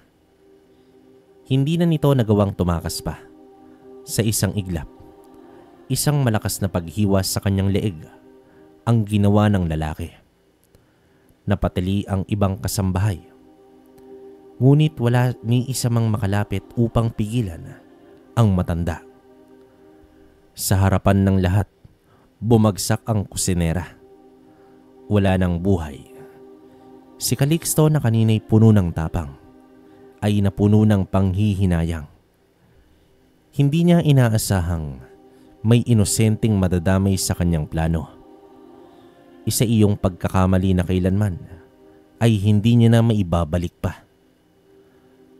Hindi na nito nagawang tumakas pa. Sa isang iglap, isang malakas na paghiwa sa kanyang leeg ang ginawa ng lalaki. Napatili ang ibang kasambahay. Ngunit wala ni isa mang makalapit upang pigilan ang matanda. Sa harapan ng lahat, bumagsak ang kusinera. Wala nang buhay. Si Calixto na kanina'y puno ng tapang ay napuno ng panghihinayang. Hindi niya inaasahang may inosenteng madadamay sa kanyang plano. Isa iyong pagkakamali na kailanman ay hindi niya na maibabalik pa.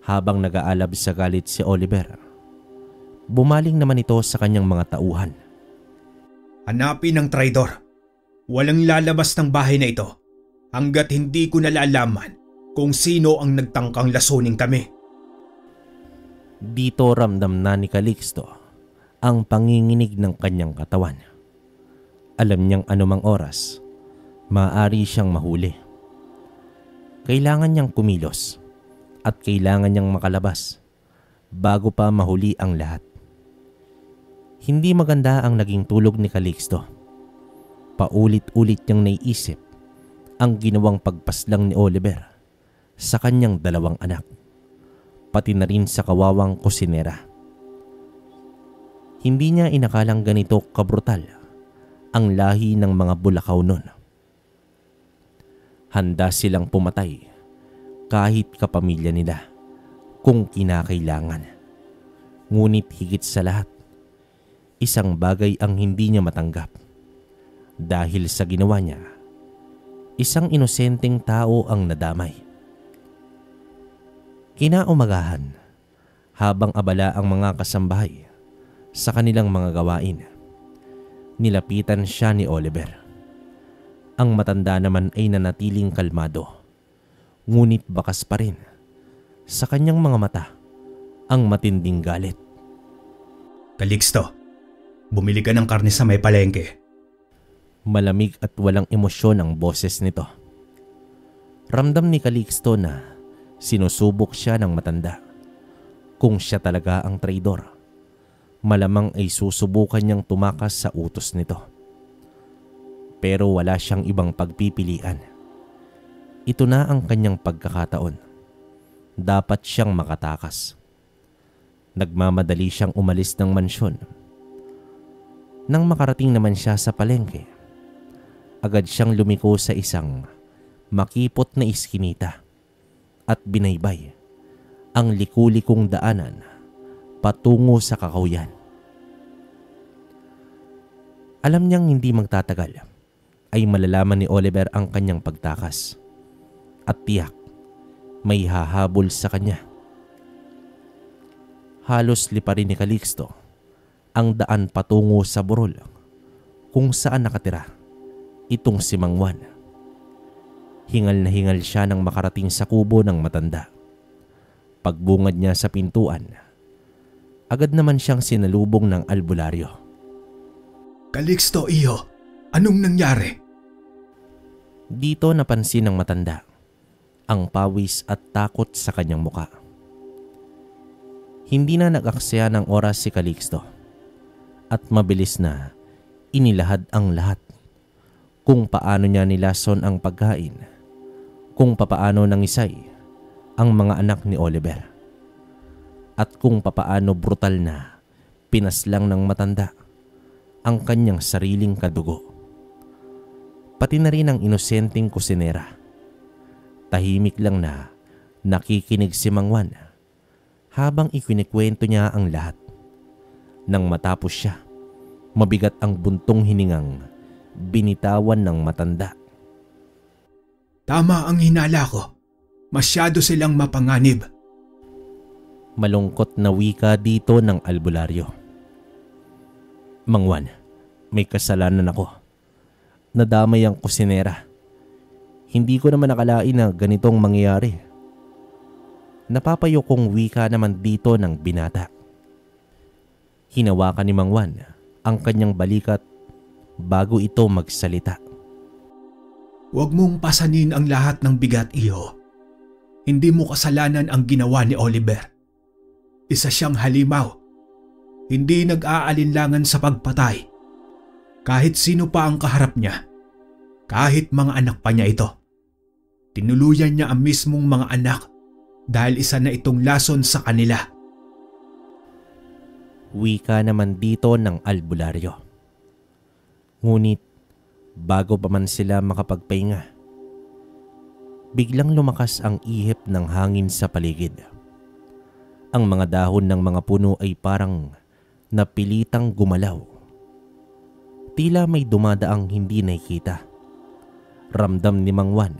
Habang nag-aalab sa galit si Oliver, bumaling naman ito sa kanyang mga tauhan. Hanapin ang traidor. Walang lalabas ng bahay na ito hanggat hindi ko nalalaman kung sino ang nagtangkang lasunin kami. Dito ramdam na ni Calixto ang panginginig ng kanyang katawan. Alam niyang anumang oras, maaari siyang mahuli. Kailangan niyang kumilos at kailangan niyang makalabas bago pa mahuli ang lahat. Hindi maganda ang naging tulog ni Calixto. Paulit-ulit niyang naiisip ang ginawang pagpaslang ni Oliver sa kanyang dalawang anak, pati na rin sa kawawang kusinera. Hindi niya inakalang ganito kabrutal ang lahi ng mga Bulacau noon. Handa silang pumatay kahit kapamilya nila kung kinakailangan. Ngunit higit sa lahat, isang bagay ang hindi niya matanggap. Dahil sa ginawa niya, isang inosenteng tao ang nadamay. Kinaumagahan, habang abala ang mga kasambahay sa kanilang mga gawain, nilapitan siya ni Oliver. Ang matanda naman ay nanatiling kalmado, ngunit bakas pa rin sa kanyang mga mata ang matinding galit. Calixto, bumili ka ng karne sa may palengke. Malamig at walang emosyon ang boses nito. Ramdam ni Calixto na sinusubok siya ng matanda. Kung siya talaga ang traidor, malamang ay susubukan niyang tumakas sa utos nito. Pero wala siyang ibang pagpipilian. Ito na ang kanyang pagkakataon. Dapat siyang makatakas. Nagmamadali siyang umalis ng mansyon. Nang makarating naman siya sa palengke, agad siyang lumiko sa isang makipot na iskinita at binaybay ang liku-likong daanan patungo sa Kakauyan. Alam niyang hindi magtatagal ay malalaman ni Oliver ang kanyang pagtakas at tiyak may hahabol sa kanya. Halos liparin ni Calixto ang daan patungo sa burol kung saan nakatira itong si Mang Juan. Hingal na hingal siya nang makarating sa kubo ng matanda. Pagbungad niya sa pintuan, agad naman siyang sinalubong ng albularyo. Calixto, iyo, anong nangyari? Dito napansin ng matanda ang pawis at takot sa kanyang muka. Hindi na nag-aksaya ng oras si Calixto at mabilis na inilahad ang lahat. Kung paano niya nilason ang pagkain, kung papaano nangisay ang mga anak ni Oliver, at kung papaano brutal na pinaslang ng matanda ang kanyang sariling kadugo. Pati na rin ang inosenteng kusinera. Tahimik lang na nakikinig si Mang Juan habang ikinikwento niya ang lahat. Nang matapos siya, mabigat ang buntong hiningang binitawan ng matanda. Tama ang hinala ko. Masyado silang mapanganib. Malungkot na wika dito ng albularyo. Mang Juan, may kasalanan ako. Nadamay ang kusinera. Hindi ko naman nakalain na ganitong mangyayari. Napapayo kong wika naman dito ng binata. Hinawakan ni Mang Juan ang kanyang balikat bago ito magsalita. Huwag mong pasanin ang lahat ng bigat, iyo. Hindi mo kasalanan ang ginawa ni Oliver. Isa siyang halimaw. Hindi nag-aalinlangan sa pagpatay. Kahit sino pa ang kaharap niya, Kahit mga anak pa niya ito. Tinuluyan niya ang mismong mga anak dahil isa na itong lason sa kanila. Wika naman dito ng albularyo. Ngunit bago pa man sila makapagpahinga, biglang lumakas ang ihip ng hangin sa paligid. Ang mga dahon ng mga puno ay parang napilitang gumalaw. Tila may dumadaang hindi nakikita. Ramdam ni Mang Juan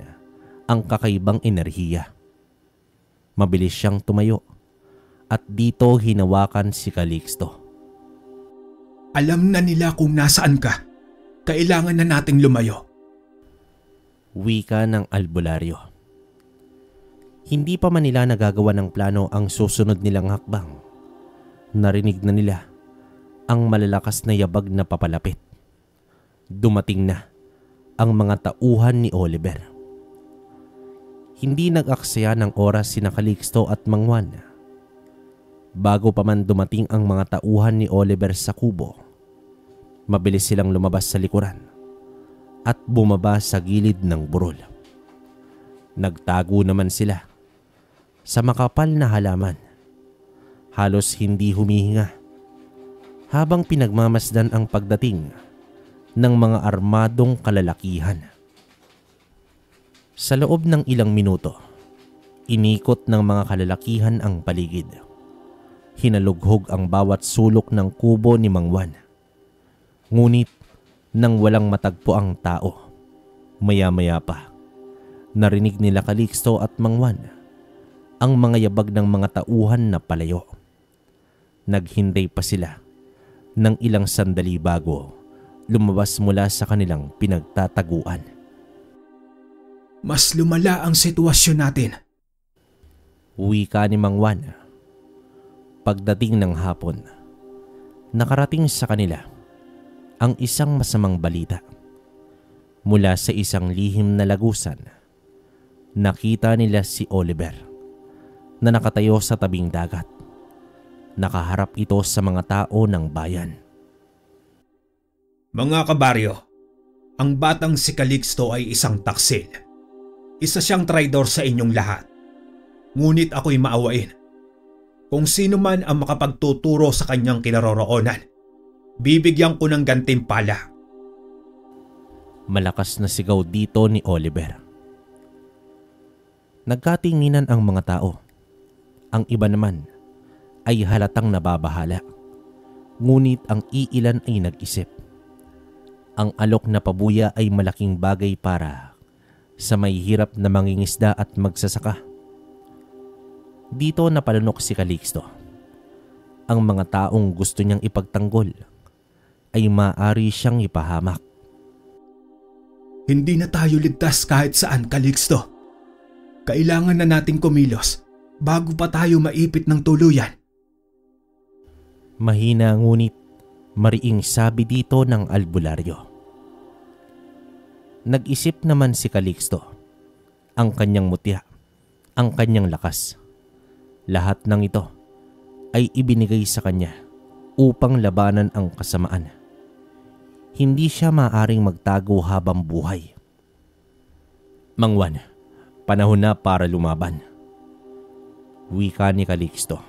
ang kakaibang enerhiya. Mabilis siyang tumayo at dito hinawakan si Calixto. Alam na nila kung nasaan ka. Kailangan na nating lumayo. Wika ng albularyo. Hindi pa man nila nagagawa ng plano ang susunod nilang hakbang. Narinig na nila ang malalakas na yabag na papalapit. Dumating na ang mga tauhan ni Oliver. Hindi nag-aksaya ng oras sina Calixto at Mang Juan. Bago pa man dumating ang mga tauhan ni Oliver sa kubo, mabilis silang lumabas sa likuran at bumaba sa gilid ng burol. Nagtago naman sila sa makapal na halaman. Halos hindi humihinga habang pinagmamasdan ang pagdating ng mga armadong kalalakihan. Sa loob ng ilang minuto, inikot ng mga kalalakihan ang paligid. Hinalughog ang bawat sulok ng kubo ni Mang Juan. Ngunit nang walang matagpo ang tao, maya-maya pa, narinig nila Calixto at Mang Juan ang mga yabag ng mga tauhan na palayo. Naghintay pa sila ng ilang sandali bago lumabas mula sa kanilang pinagtataguan. Mas lumala ang sitwasyon natin. Wika ni Mang Juan. Pagdating ng hapon, nakarating sa kanila ang isang masamang balita. Mula sa isang lihim na lagusan, nakita nila si Oliver na nakatayo sa tabing dagat. Nakaharap ito sa mga tao ng bayan. Mga kabaryo, ang batang si Calixto ay isang taksil. Isa siyang traidor sa inyong lahat. Ngunit ako'y maawain. Kung sino man ang makapagtuturo sa kanyang kinaroroonan, bibigyan ko ng gantimpala. Malakas na sigaw dito ni Oliver. Nagkatinginan ang mga tao. Ang iba naman ay halatang nababahala. Ngunit ang iilan ay nag-isip. Ang alok na pabuya ay malaking bagay para sa may hirap na mangingisda at magsasaka. Dito napalunok si Calixto. Ang mga taong gusto niyang ipagtanggol ay maaari siyang ipahamak. Hindi na tayo ligtas kahit saan, Calixto. Kailangan na nating kumilos bago pa tayo maipit ng tuluyan. Mahina ngunit mariing sabi dito ng albularyo. Nag-isip naman si Calixto. Ang kanyang mutya, ang kanyang lakas. Lahat ng ito ay ibinigay sa kanya upang labanan ang kasamaan. Hindi siya maaaring magtago habang buhay. Mang Juan, panahon na para lumaban. Wika ni Calixto.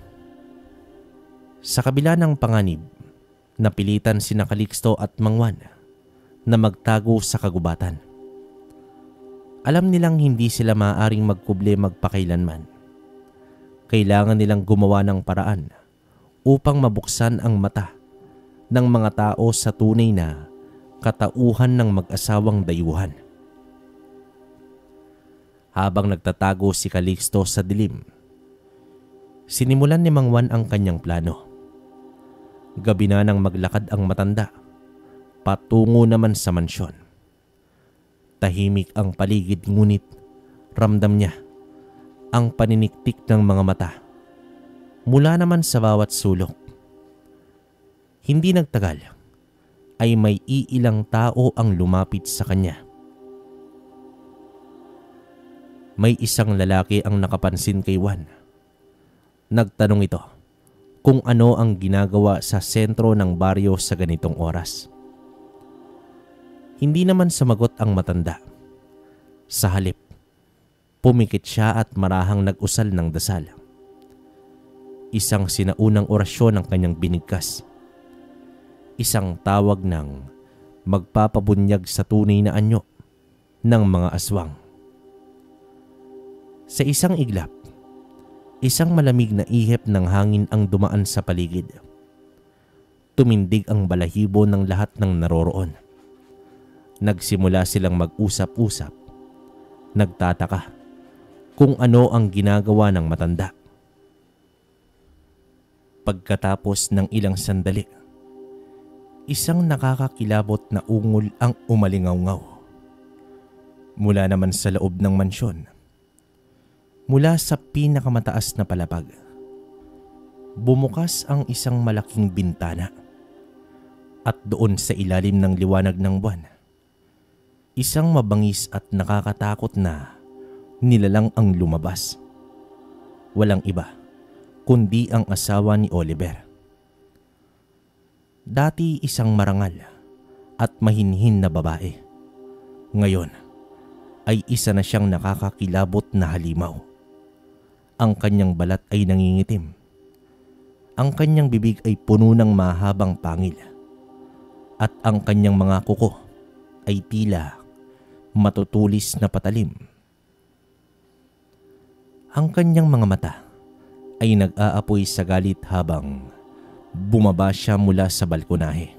Sa kabila ng panganib, napilitan sina Calixto at Mang Juan na magtago sa kagubatan. Alam nilang hindi sila maaaring magkuble magpakailanman. Kailangan nilang gumawa ng paraan upang mabuksan ang mata ng mga tao sa tunay na katauhan ng mag-asawang dayuhan. Habang nagtatago si Calixto sa dilim, sinimulan ni Mang Juan ang kanyang plano. Gabi na nang maglakad ang matanda, patungo naman sa mansyon. Tahimik ang paligid ngunit ramdam niya ang paniniktik ng mga mata mula naman sa bawat sulok. Hindi nagtagal ay may iilang tao ang lumapit sa kanya. May isang lalaki ang nakapansin kay Juan. Nagtanong ito kung ano ang ginagawa sa sentro ng baryo sa ganitong oras. Hindi naman sumagot ang matanda. Sa halip, pumikit siya at marahang nag-usal ng dasal. Isang sinaunang orasyon ang kanyang binigkas. Isang tawag ng magpapabunyag sa tunay na anyo ng mga aswang. Sa isang iglap, isang malamig na ihip ng hangin ang dumaan sa paligid. Tumindig ang balahibo ng lahat ng naroroon. Nagsimula silang mag-usap-usap. Nagtataka kung ano ang ginagawa ng matanda. Pagkatapos ng ilang sandali, isang nakakakilabot na ungol ang umalingaw-ngaw. Mula naman sa loob ng mansyon. Mula sa pinakamataas na palapag, bumukas ang isang malaking bintana. At doon sa ilalim ng liwanag ng buwan, isang mabangis at nakakatakot na nilalang ang lumabas. Walang iba kundi ang asawa ni Oliver. Dati isang marangal at mahinhin na babae. Ngayon ay isa na siyang nakakakilabot na halimaw. Ang kanyang balat ay nangingitim. Ang kanyang bibig ay puno ng mahabang pangil. At ang kanyang mga kuko ay tila matutulis na patalim. Ang kanyang mga mata ay nag-aapoy sa galit habang bumaba siya mula sa balkonahe.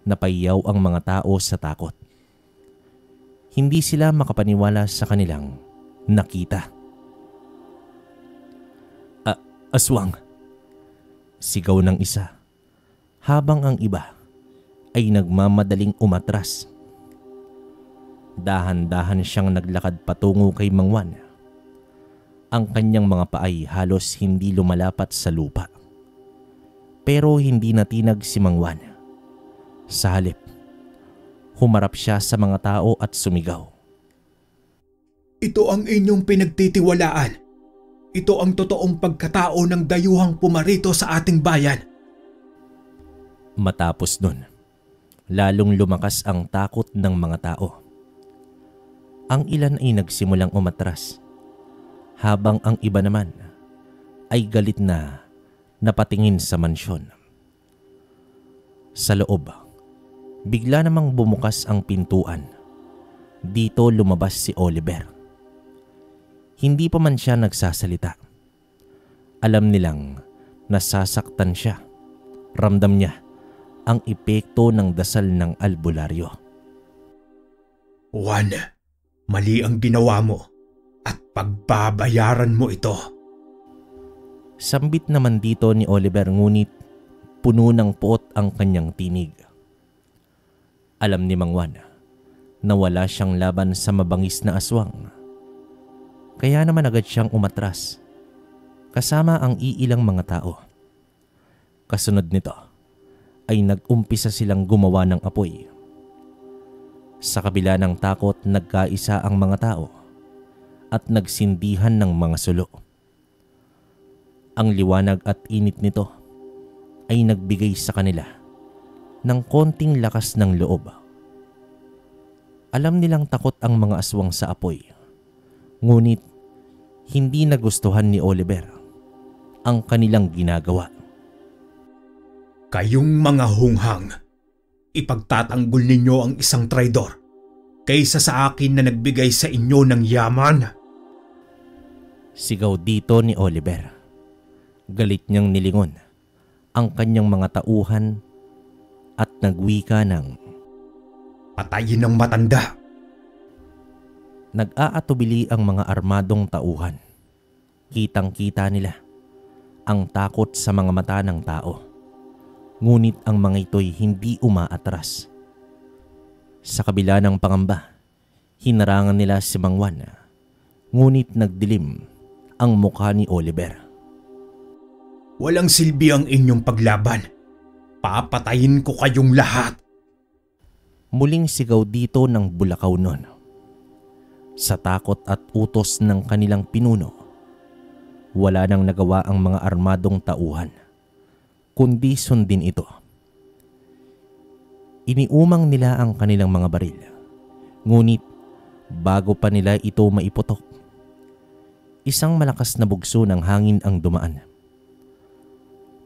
Napayaw ang mga tao sa takot. Hindi sila makapaniwala sa kanilang nakita. Aswang! Sigaw ng isa, habang ang iba ay nagmamadaling umatras. Dahan-dahan siyang naglakad patungo kay Mang Juan. Ang kanyang mga paay halos hindi lumalapat sa lupa. Pero hindi natinag si Mang Juan. Sa halip, humarap siya sa mga tao at sumigaw. Ito ang inyong pinagtitiwalaan. Ito ang totoong pagkatao ng dayuhang pumarito sa ating bayan. Matapos nun, lalong lumakas ang takot ng mga tao. Ang ilan ay nagsimulang umatras, habang ang iba naman ay galit na napatingin sa mansyon. Sa loob, bigla namang bumukas ang pintuan. Dito lumabas si Oliver. Hindi pa man siya nagsasalita. Alam nilang nasasaktan siya. Ramdam niya ang epekto ng dasal ng albularyo. Juan, mali ang ginawa mo at pagbabayaran mo ito. Sambit naman dito ni Oliver ngunit puno ng puot ang kanyang tinig. Alam ni Mang Juan na wala siyang laban sa mabangis na aswang. Kaya naman agad siyang umatras, kasama ang iilang mga tao. Kasunod nito ay nag-umpisa silang gumawa ng apoy. Sa kabila ng takot, nagkaisa ang mga tao at nagsindihan ng mga sulo. Ang liwanag at init nito ay nagbigay sa kanila ng konting lakas ng loob. Alam nilang takot ang mga aswang sa apoy. Ngunit hindi nagustuhan ni Oliver ang kanilang ginagawa. Kayong mga hunghang, ipagtatanggol ninyo ang isang traidor kaysa sa akin na nagbigay sa inyo ng yaman. Sigaw dito ni Oliver. Galit niyang nilingon ang kanyang mga tauhan at nagwika ng, Patayin ang matanda. Nag-aatubili ang mga armadong tauhan. Kitang-kita nila ang takot sa mga mata ng tao. Ngunit ang mga ito'y hindi umaatras. Sa kabila ng pangamba, hinarangan nila si Mang Juan. Ngunit nagdilim ang mukha ni Oliver. Walang silbi ang inyong paglaban. Papatayin ko kayong lahat. Muling sigaw dito ng bulakaw nun. Sa takot at utos ng kanilang pinuno, wala nang nagawa ang mga armadong tauhan, kundi sundin ito. Iniumang nila ang kanilang mga baril. Ngunit bago pa nila ito maiputok, isang malakas na bugso ng hangin ang dumaan.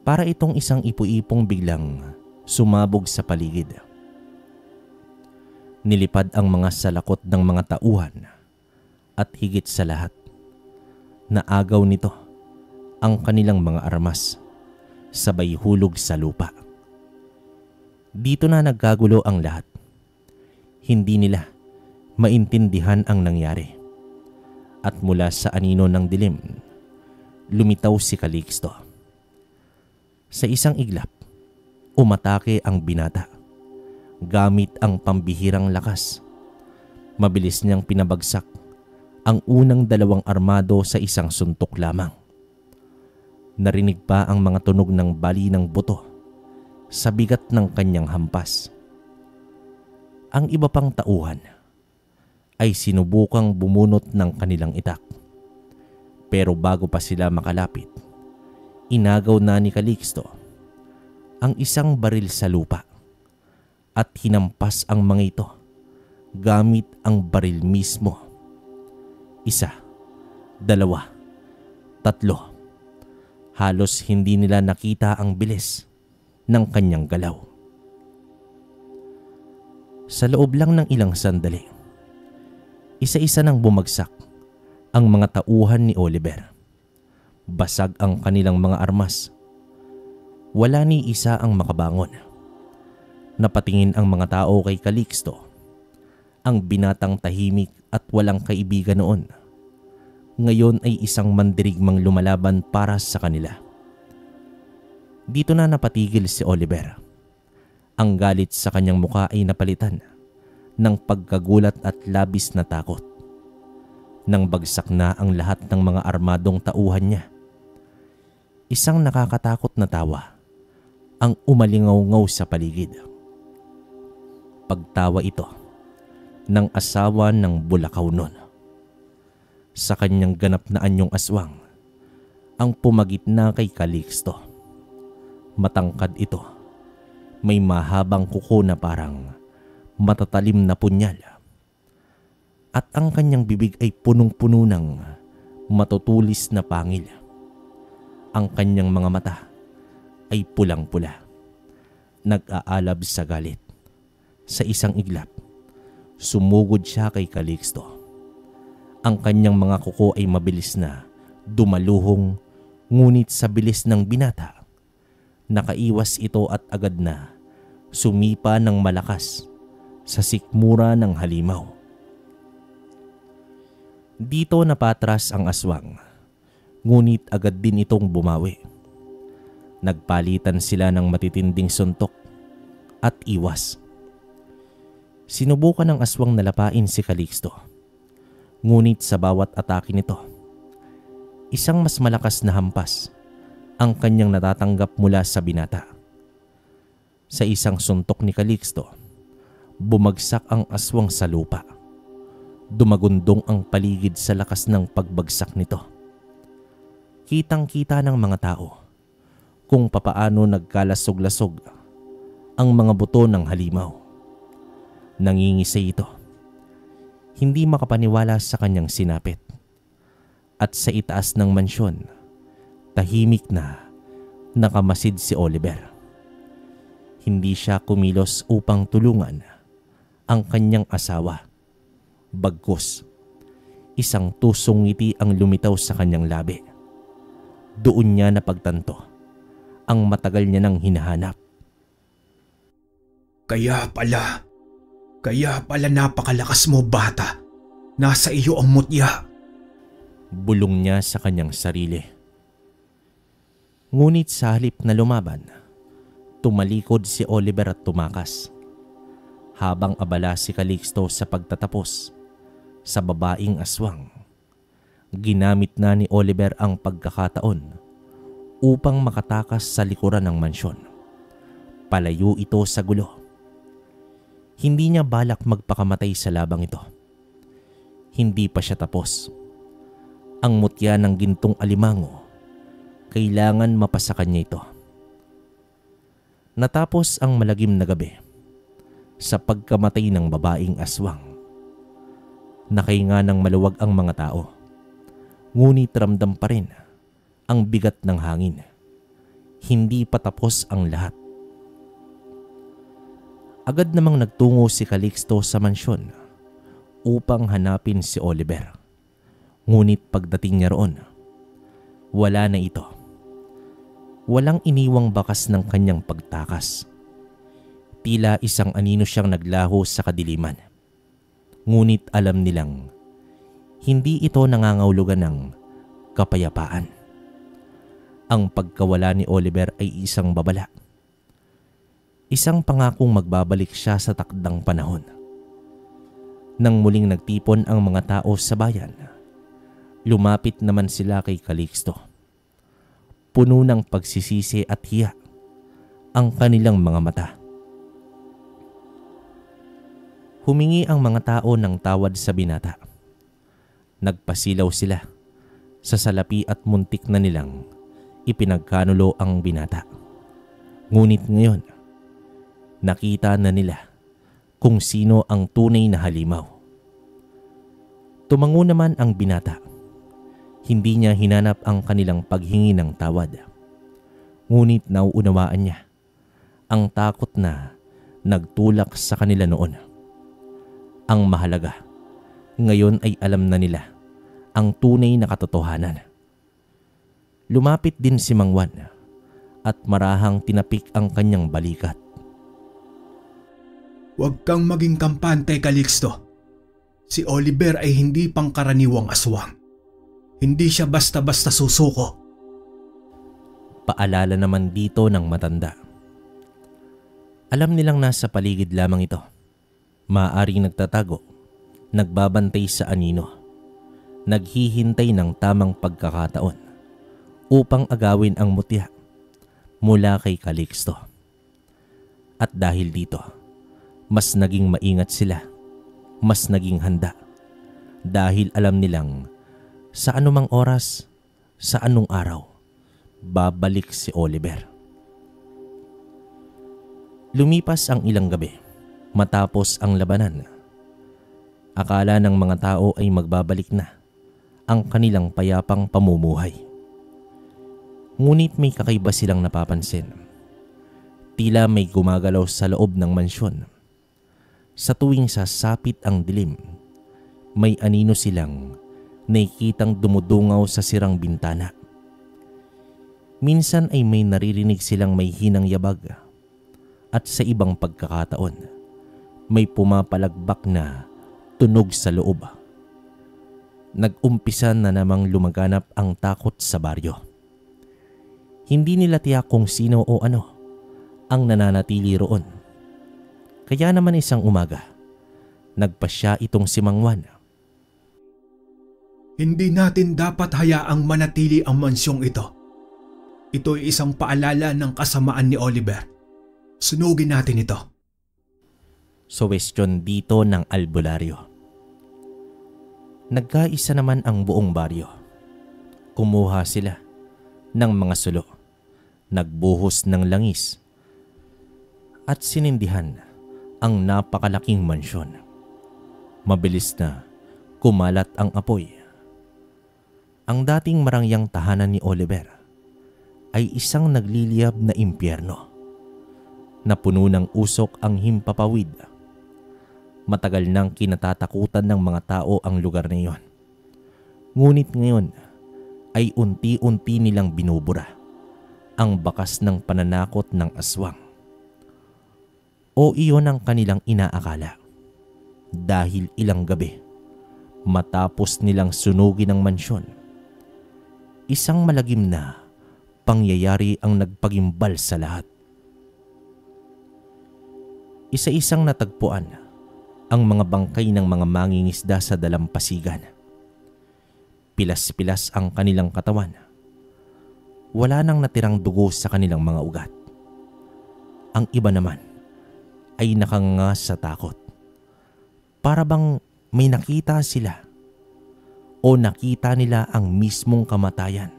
Para itong isang ipu-ipong biglang sumabog sa paligid. Nilipad ang mga salakot ng mga tauhan at higit sa lahat, naagaw nito ang kanilang mga armas, sabay hulog sa lupa. Dito na nagkagulo ang lahat. Hindi nila maintindihan ang nangyari. At mula sa anino ng dilim, lumitaw si Calixto. Sa isang iglap, umatake ang binata. Gamit ang pambihirang lakas, mabilis niyang pinabagsak ang unang dalawang armado sa isang suntok lamang. Narinig pa ang mga tunog ng bali ng buto sa bigat ng kanyang hampas. Ang iba pang tauhan ay sinubukang bumunot ng kanilang itak. Pero bago pa sila makalapit, inagaw na ni Calixto ang isang baril sa lupa at hinampas ang mga ito gamit ang baril mismo. 1, 2, 3. Halos hindi nila nakita ang bilis ng kanyang galaw. Sa loob lang ng ilang sandali, isa-isa nang bumagsak ang mga tauhan ni Oliver. Basag ang kanilang mga armas. Wala ni isa ang makabangon. Napatingin ang mga tao kay Calixto, ang binatang tahimik at walang kaibigan noon. Ngayon ay isang mandirigmang lumalaban para sa kanila. Dito na napatigil si Oliver. Ang galit sa kanyang muka ay napalitan ng pagkagulat at labis na takot. Nang bagsak na ang lahat ng mga armadong tauhan niya, isang nakakatakot na tawa ang umalingaw-ngaw sa paligid. Pagtawa ito ng asawa ng bulakaw nun. Sa kanyang ganap na anyong aswang ang pumagitna kay Calixto. Matangkad ito. May mahabang kuko na parang matatalim na punyal. At ang kanyang bibig ay punong-puno ng matutulis na pangil. Ang kanyang mga mata ay pulang-pula. Nag-aalab sa galit. Sa isang iglap, sumugod siya kay Calixto. Ang kanyang mga kuko ay mabilis na dumaluhong, ngunit sa bilis ng binata, nakaiwas ito at agad na sumipa ng malakas sa sikmura ng halimaw. Dito napatras ang aswang, ngunit agad din itong bumawi. Nagpalitan sila ng matitinding suntok at iwas. Sinubukan ng aswang na lapain si Calixto, ngunit sa bawat atake nito, isang mas malakas na hampas ang kanyang natatanggap mula sa binata. Sa isang suntok ni Calixto, bumagsak ang aswang sa lupa. Dumagundong ang paligid sa lakas ng pagbagsak nito. Kitang-kita ng mga tao kung papaano nagkalasog-lasog ang mga buto ng halimaw. Nangingisay ito. Hindi makapaniwala sa kanyang sinapit. At sa itaas ng mansyon, tahimik na nakamasid si Oliver. Hindi siya kumilos upang tulungan ang kanyang asawa. Bagkus, isang tusong ngiti ang lumitaw sa kanyang labi. Doon niya napagtanto ang matagal niya nang hinahanap. Kaya pala napakalakas mo, bata. Nasa iyo ang mutya. Bulong niya sa kanyang sarili. Ngunit sa halip na lumaban, tumalikod si Oliver at tumakas. Habang abala si Calixto sa pagtatapos sa babaeng aswang, ginamit na ni Oliver ang pagkakataon upang makatakas sa likuran ng mansyon. Palayo ito sa gulo. Hindi niya balak magpakamatay sa labang ito. Hindi pa siya tapos. Ang mutya ng gintong alimango, kailangan mapasakan niya ito. Natapos ang malagim na gabi. sa pagkamatay ng babaeng aswang. Nakahinga ng maluwag ang mga tao, ngunit ramdam pa rin ang bigat ng hangin. Hindi pa tapos ang lahat. Agad namang nagtungo si Calixto sa mansyon upang hanapin si Oliver. Ngunit pagdating niya roon, wala na ito. Walang iniwang bakas ng kanyang pagtakas. Tila isang anino siyang naglaho sa kadiliman. Ngunit alam nilang hindi ito nangangahulugan ng kapayapaan. Ang pagkawala ni Oliver ay isang babala. Isang pangakong magbabalik siya sa takdang panahon. Nang muling nagtipon ang mga tao sa bayan, lumapit naman sila kay Calixto. Puno ng pagsisisi at hiya ang kanilang mga mata. Humingi ang mga tao ng tawad sa binata. Nagpasilaw sila sa salapi at muntik na nilang ipinagkanulo ang binata. Ngunit ngayon, nakita na nila kung sino ang tunay na halimaw. Tumango naman ang binata. Hindi niya hinanap ang kanilang paghingi ng tawad. Ngunit nauunawaan niya ang takot na nagtulak sa kanila noon. Ang mahalaga, ngayon ay alam na nila ang tunay na katotohanan. Lumapit din si Mang Juan at marahang tinapik ang kanyang balikat. Huwag kang maging kampante, Calixto. Si Oliver ay hindi pangkaraniwang aswang. Hindi siya basta-basta susuko. Paalala naman dito ng matanda. Alam nilang nasa paligid lamang ito. Maaaring nagtatago, nagbabantay sa anino, naghihintay ng tamang pagkakataon upang agawin ang mutya mula kay Calixto. At dahil dito, mas naging maingat sila, mas naging handa, dahil alam nilang sa anumang oras, sa anong araw, babalik si Oliver. Lumipas ang ilang gabi. Matapos ang labanan, akala ng mga tao ay magbabalik na ang kanilang payapang pamumuhay. Ngunit may kakaiba silang napapansin. Tila may gumagalaw sa loob ng mansyon. Sa tuwing sasapit ang dilim, may anino silang nakikitang dumudungaw sa sirang bintana. Minsan ay may naririnig silang may hinang yabag at sa ibang pagkakataon, may pumapalagbak na tunog sa loob. Nag-umpisa na namang lumaganap ang takot sa baryo. Hindi nila tiyak kung sino o ano ang nananatili roon. Kaya naman isang umaga, nagpasya itong si Mang Juan. Hindi natin dapat hayaang manatili ang mansyong ito. Ito ay isang paalala ng kasamaan ni Oliver. Sunugin natin ito. Suwestyon dito ng albularyo. Nagkaisa naman ang buong baryo. Kumuha sila ng mga sulo, nagbuhos ng langis, at sinindihan ang napakalaking mansyon. Mabilis na kumalat ang apoy. Ang dating marangyang tahanan ni Oliver ay isang nagliliyab na impyerno na puno ng usok ang himpapawid. Matagal nang kinatatakutan ng mga tao ang lugar na iyon. Ngunit ngayon ay unti-unti nilang binubura ang bakas ng pananakot ng aswang. O iyon ang kanilang inaakala. Dahil ilang gabi, matapos nilang sunugin ang mansyon, isang malagim na pangyayari ang nagpagimbal sa lahat. Isa-isang natagpuan ang mga bangkay ng mga mangingisda sa dalampasigan. Pilas-pilas ang kanilang katawan. Wala nang natirang dugo sa kanilang mga ugat. Ang iba naman ay nakanganga sa takot. Para bang may nakita sila o nakita nila ang mismong kamatayan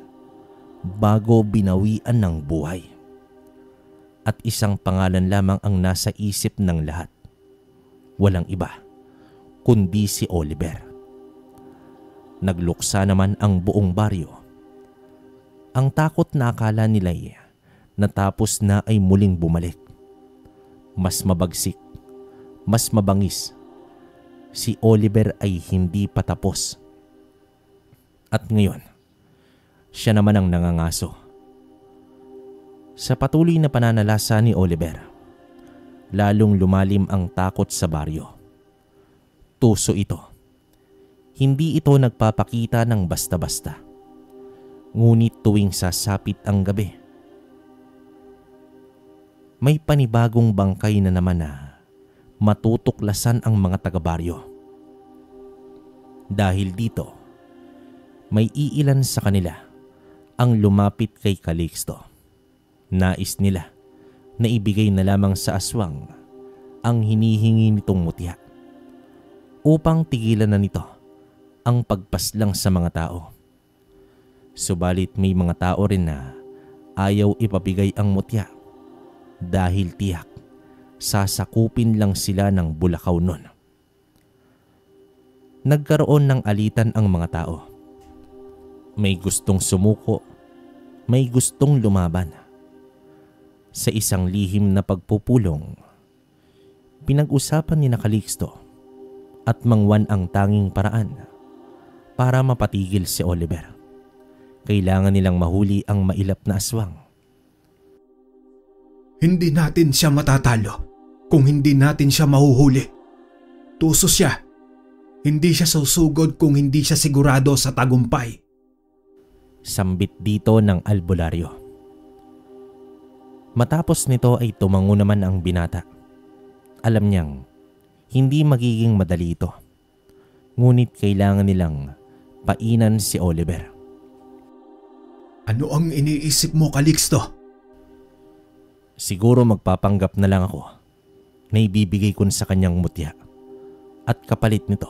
bago binawian ng buhay. At isang pangalan lamang ang nasa isip ng lahat. walang iba kundi si Oliver. Nagluksa naman ang buong baryo. Ang takot na akala nila'y natapos na ay muling bumalik. Mas mabagsik, mas mabangis. Si Oliver ay hindi pa tapos. At ngayon, siya naman ang nangangaso. Sa patuloy na pananalasa ni Oliver, lalong lumalim ang takot sa baryo. Tuso ito. Hindi ito nagpapakita ng basta-basta. Ngunit tuwing sasapit ang gabi, may panibagong bangkay na naman na matutuklasan ang mga taga-baryo. Dahil dito, may iilan sa kanila ang lumapit kay Calixto. Nais nila na ibigay na lamang sa aswang ang hinihingi nitong mutya upang tigilan na nito ang pagpaslang sa mga tao. Subalit may mga tao rin na ayaw ipabigay ang mutya dahil tiyak sasakupin lang sila ng bulakaw nun. Nagkaroon ng alitan ang mga tao. May gustong sumuko, may gustong lumaban. Sa isang lihim na pagpupulong, pinag-usapan ni Calixto at Mang Juan ang tanging paraan para mapatigil si Oliver. Kailangan nilang mahuli ang mailap na aswang. Hindi natin siya matatalo kung hindi natin siya mahuhuli. Tuso siya. Hindi siya susugod kung hindi siya sigurado sa tagumpay. Sambit dito ng albularyo. Matapos nito ay tumango naman ang binata. Alam niyang hindi magiging madali ito. Ngunit kailangan nilang painan si Oliver. Ano ang iniisip mo, Calixto? Siguro magpapanggap na lang ako na ibibigay ko sa kanyang mutya at kapalit nito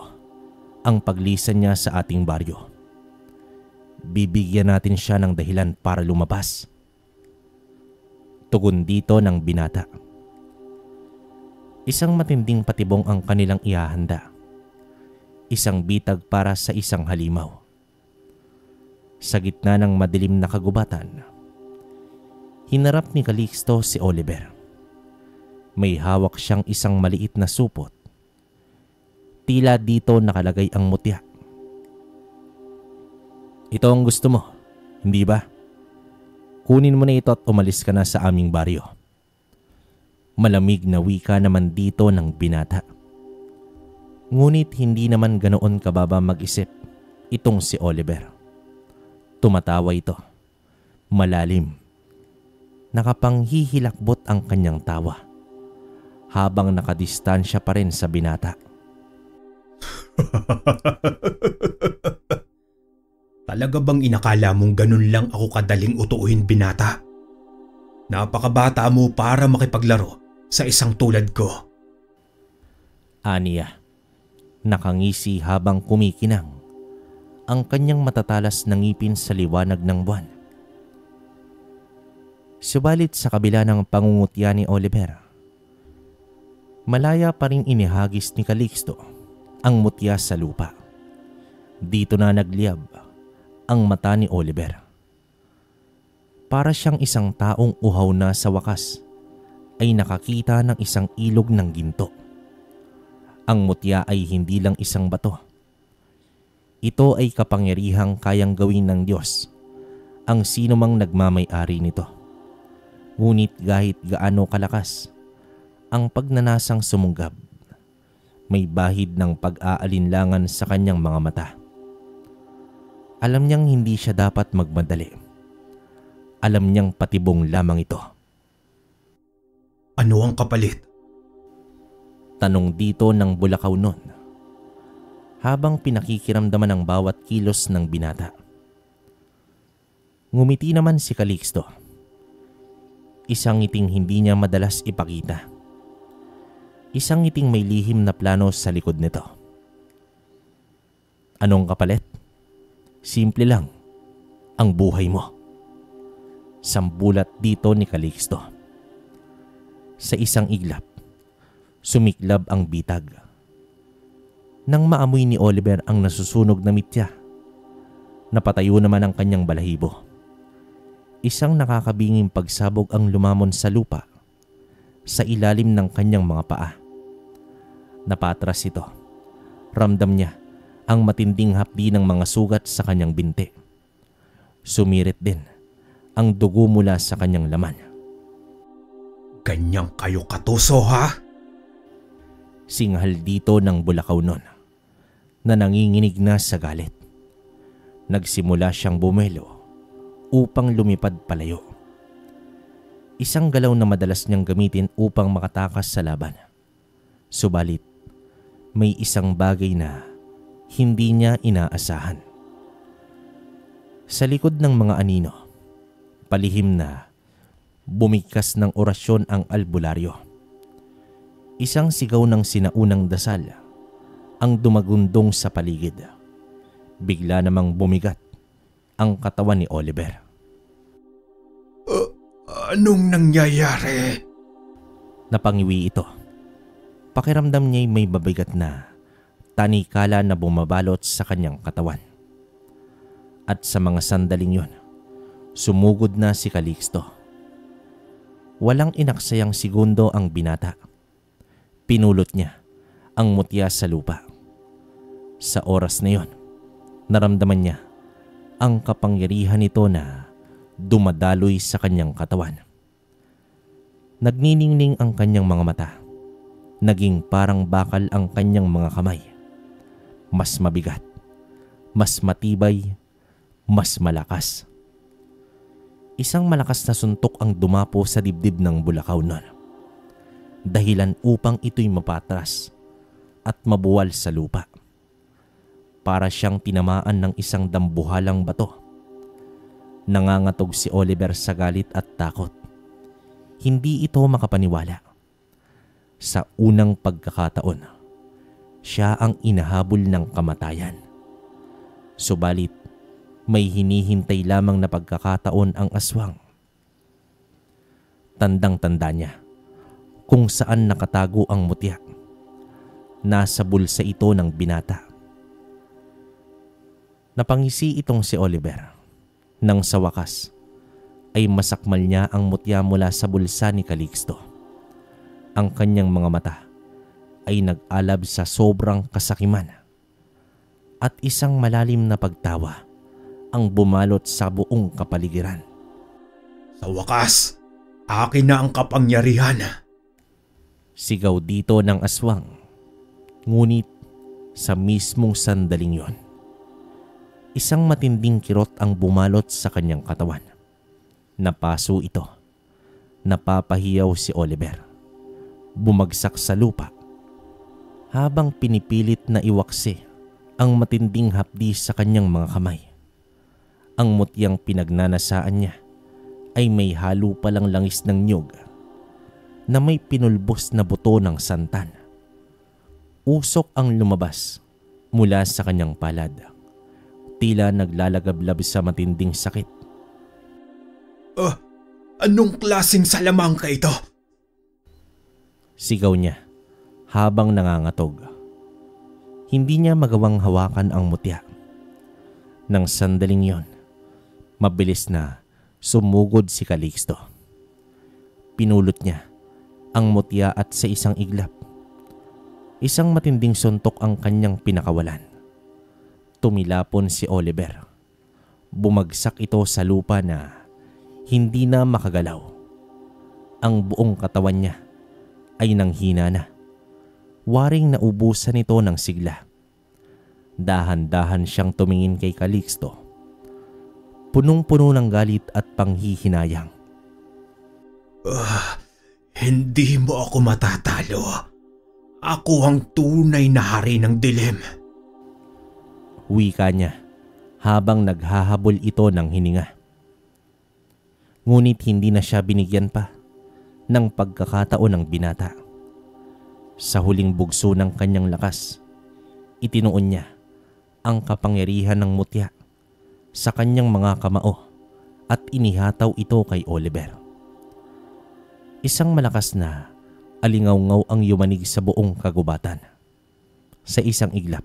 ang paglisan niya sa ating baryo. Bibigyan natin siya ng dahilan para lumabas. Tugon dito ng binata. Isang matinding patibong ang kanilang ihahanda. Isang bitag para sa isang halimaw. Sa gitna ng madilim na kagubatan, hinarap ni Calixto si Oliver. May hawak siyang isang maliit na supot. Tila dito nakalagay ang mutya. Ito ang gusto mo, hindi ba? Kunin mo na ito at umalis ka na sa aming baryo. Malamig na wika naman dito ng binata. Ngunit hindi naman ganoon kababa mag-isip itong si Oliver. Tumatawa ito. Malalim. Nakapanghihilakbot ang kanyang tawa habang nakadistansya pa rin sa binata. Talaga bang inakala mong ganun lang ako kadaling utuuhin, binata? Napakabata mo para makipaglaro sa isang tulad ko. Aniya, nakangisi habang kumikinang ang kanyang matatalas na ngipin sa liwanag ng buwan. Subalit sa kabila ng pangungutya ni Oliver, malaya pa ring inihagis ni Calixto ang mutya sa lupa. Dito na nagliyab ang mata ni Oliver. Para siyang isang taong uhaw na sa wakas ay nakakita ng isang ilog ng ginto. Ang mutya ay hindi lang isang bato. Ito ay kapangyarihang kayang gawin ng Diyos ang sinumang nagmamay-ari nito. Ngunit kahit gaano kalakas ang pagnanasang sumunggab, may bahid ng pag-aalinlangan sa kanyang mga mata. Alam niyang hindi siya dapat magmadali. Alam niyang patibong lamang ito. Ano ang kapalit? Tanong dito ng bulakaw nun, habang pinakikiramdaman ang bawat kilos ng binata. Ngumiti naman si Calixto. Isang ngiting hindi niya madalas ipakita. Isang ngiting may lihim na plano sa likod nito. Anong kapalit? Simple lang, ang buhay mo. Sambulat dito ni Calixto. Sa isang iglap, Sumiklab ang bitag. Nang maamoy ni Oliver ang nasusunog na mitya, napatayo naman ang kanyang balahibo. Isang nakakabinging pagsabog ang lumamon sa lupa sa ilalim ng kanyang mga paa. Napatras ito. Ramdam niya ang matinding hapdi ng mga sugat sa kanyang binti. Sumirit din ang dugo mula sa kanyang laman. Ganyang kayo katuso, ha? Singhal dito ng bulakaw nun na nanginginig na sa galit. Nagsimula siyang bumelo upang lumipad palayo. Isang galaw na madalas niyang gamitin upang makatakas sa laban. Subalit, may isang bagay na hindi niya inaasahan. Sa likod ng mga anino, palihim na bumigkas ng orasyon ang albularyo. Isang sigaw ng sinaunang dasal ang dumagundong sa paligid. Bigla namang bumigat ang katawan ni Oliver. Anong nangyayari? Napangiwi ito. Pakiramdam niya'y may mabigat na tanikala na bumabalot sa kanyang katawan. At sa mga sandaling yon, sumugod na si Calixto. Walang inaksayang segundo ang binata. Pinulot niya ang mutya sa lupa. Sa oras na yon, naramdaman niya ang kapangyarihan nito na dumadaloy sa kanyang katawan. Nagniningning ang kanyang mga mata. Naging parang bakal ang kanyang mga kamay. Mas mabigat, mas matibay, mas malakas. Isang malakas na suntok ang dumapo sa dibdib ng bulakaw nun. Dahilan upang ito'y mapatras at mabuwal sa lupa. Para siyang tinamaan ng isang dambuhalang bato. Nangangatog si Oliver sa galit at takot. Hindi ito makapaniwala. Sa unang pagkakataon, siya ang inahabol ng kamatayan. Subalit, may hinihintay lamang na pagkakataon ang aswang. Tandang-tanda niya kung saan nakatago ang mutya. Nasa bulsa ito ng binata. Napangisi itong si Oliver nang sa wakas ay masakmal niya ang mutya mula sa bulsa ni Calixto. Ang kanyang mga mata ay nag-alab sa sobrang kasakiman at isang malalim na pagtawa ang bumalot sa buong kapaligiran. Sa wakas, akin na ang kapangyarihan. Sigaw dito ng aswang. Ngunit sa mismong sandaling yon, isang matinding kirot ang bumalot sa kanyang katawan. Napaso ito. Napapahiyaw si Oliver. Bumagsak sa lupa. Habang pinipilit na iwaksi ang matinding hapdi sa kanyang mga kamay. Ang mutyang pinagnanasaan niya ay may halo palang langis ng niyog na may pinulbos na buto ng santan. Usok ang lumabas mula sa kanyang palad. Tila naglalagablab sa matinding sakit. Anong klaseng salamang ka ito? Sigaw niya habang nangangatog. Hindi niya magawang hawakan ang mutya. Nang sandaling yon, mabilis na sumugod si Calixto. Pinulot niya ang mutya at sa isang iglap, isang matinding suntok ang kanyang pinakawalan. Tumilapon si Oliver. Bumagsak ito sa lupa na hindi na makagalaw. Ang buong katawan niya ay nanghina na. Waring naubusan ito ng sigla. Dahan-dahan siyang tumingin kay Calixto. Punong-puno ng galit at panghihinayang. Hindi mo ako matatalo. Ako ang tunay na hari ng dilim. Wika niya habang naghahabol ito ng hininga. Ngunit hindi na siya binigyan pa ng pagkakataon ng binata. Sa huling bugso ng kanyang lakas, itinuon niya ang kapangyarihan ng mutya sa kanyang mga kamao at inihataw ito kay Oliver. Isang malakas na Alingaw-ngaw ang yumanig sa buong kagubatan. Sa isang iglap,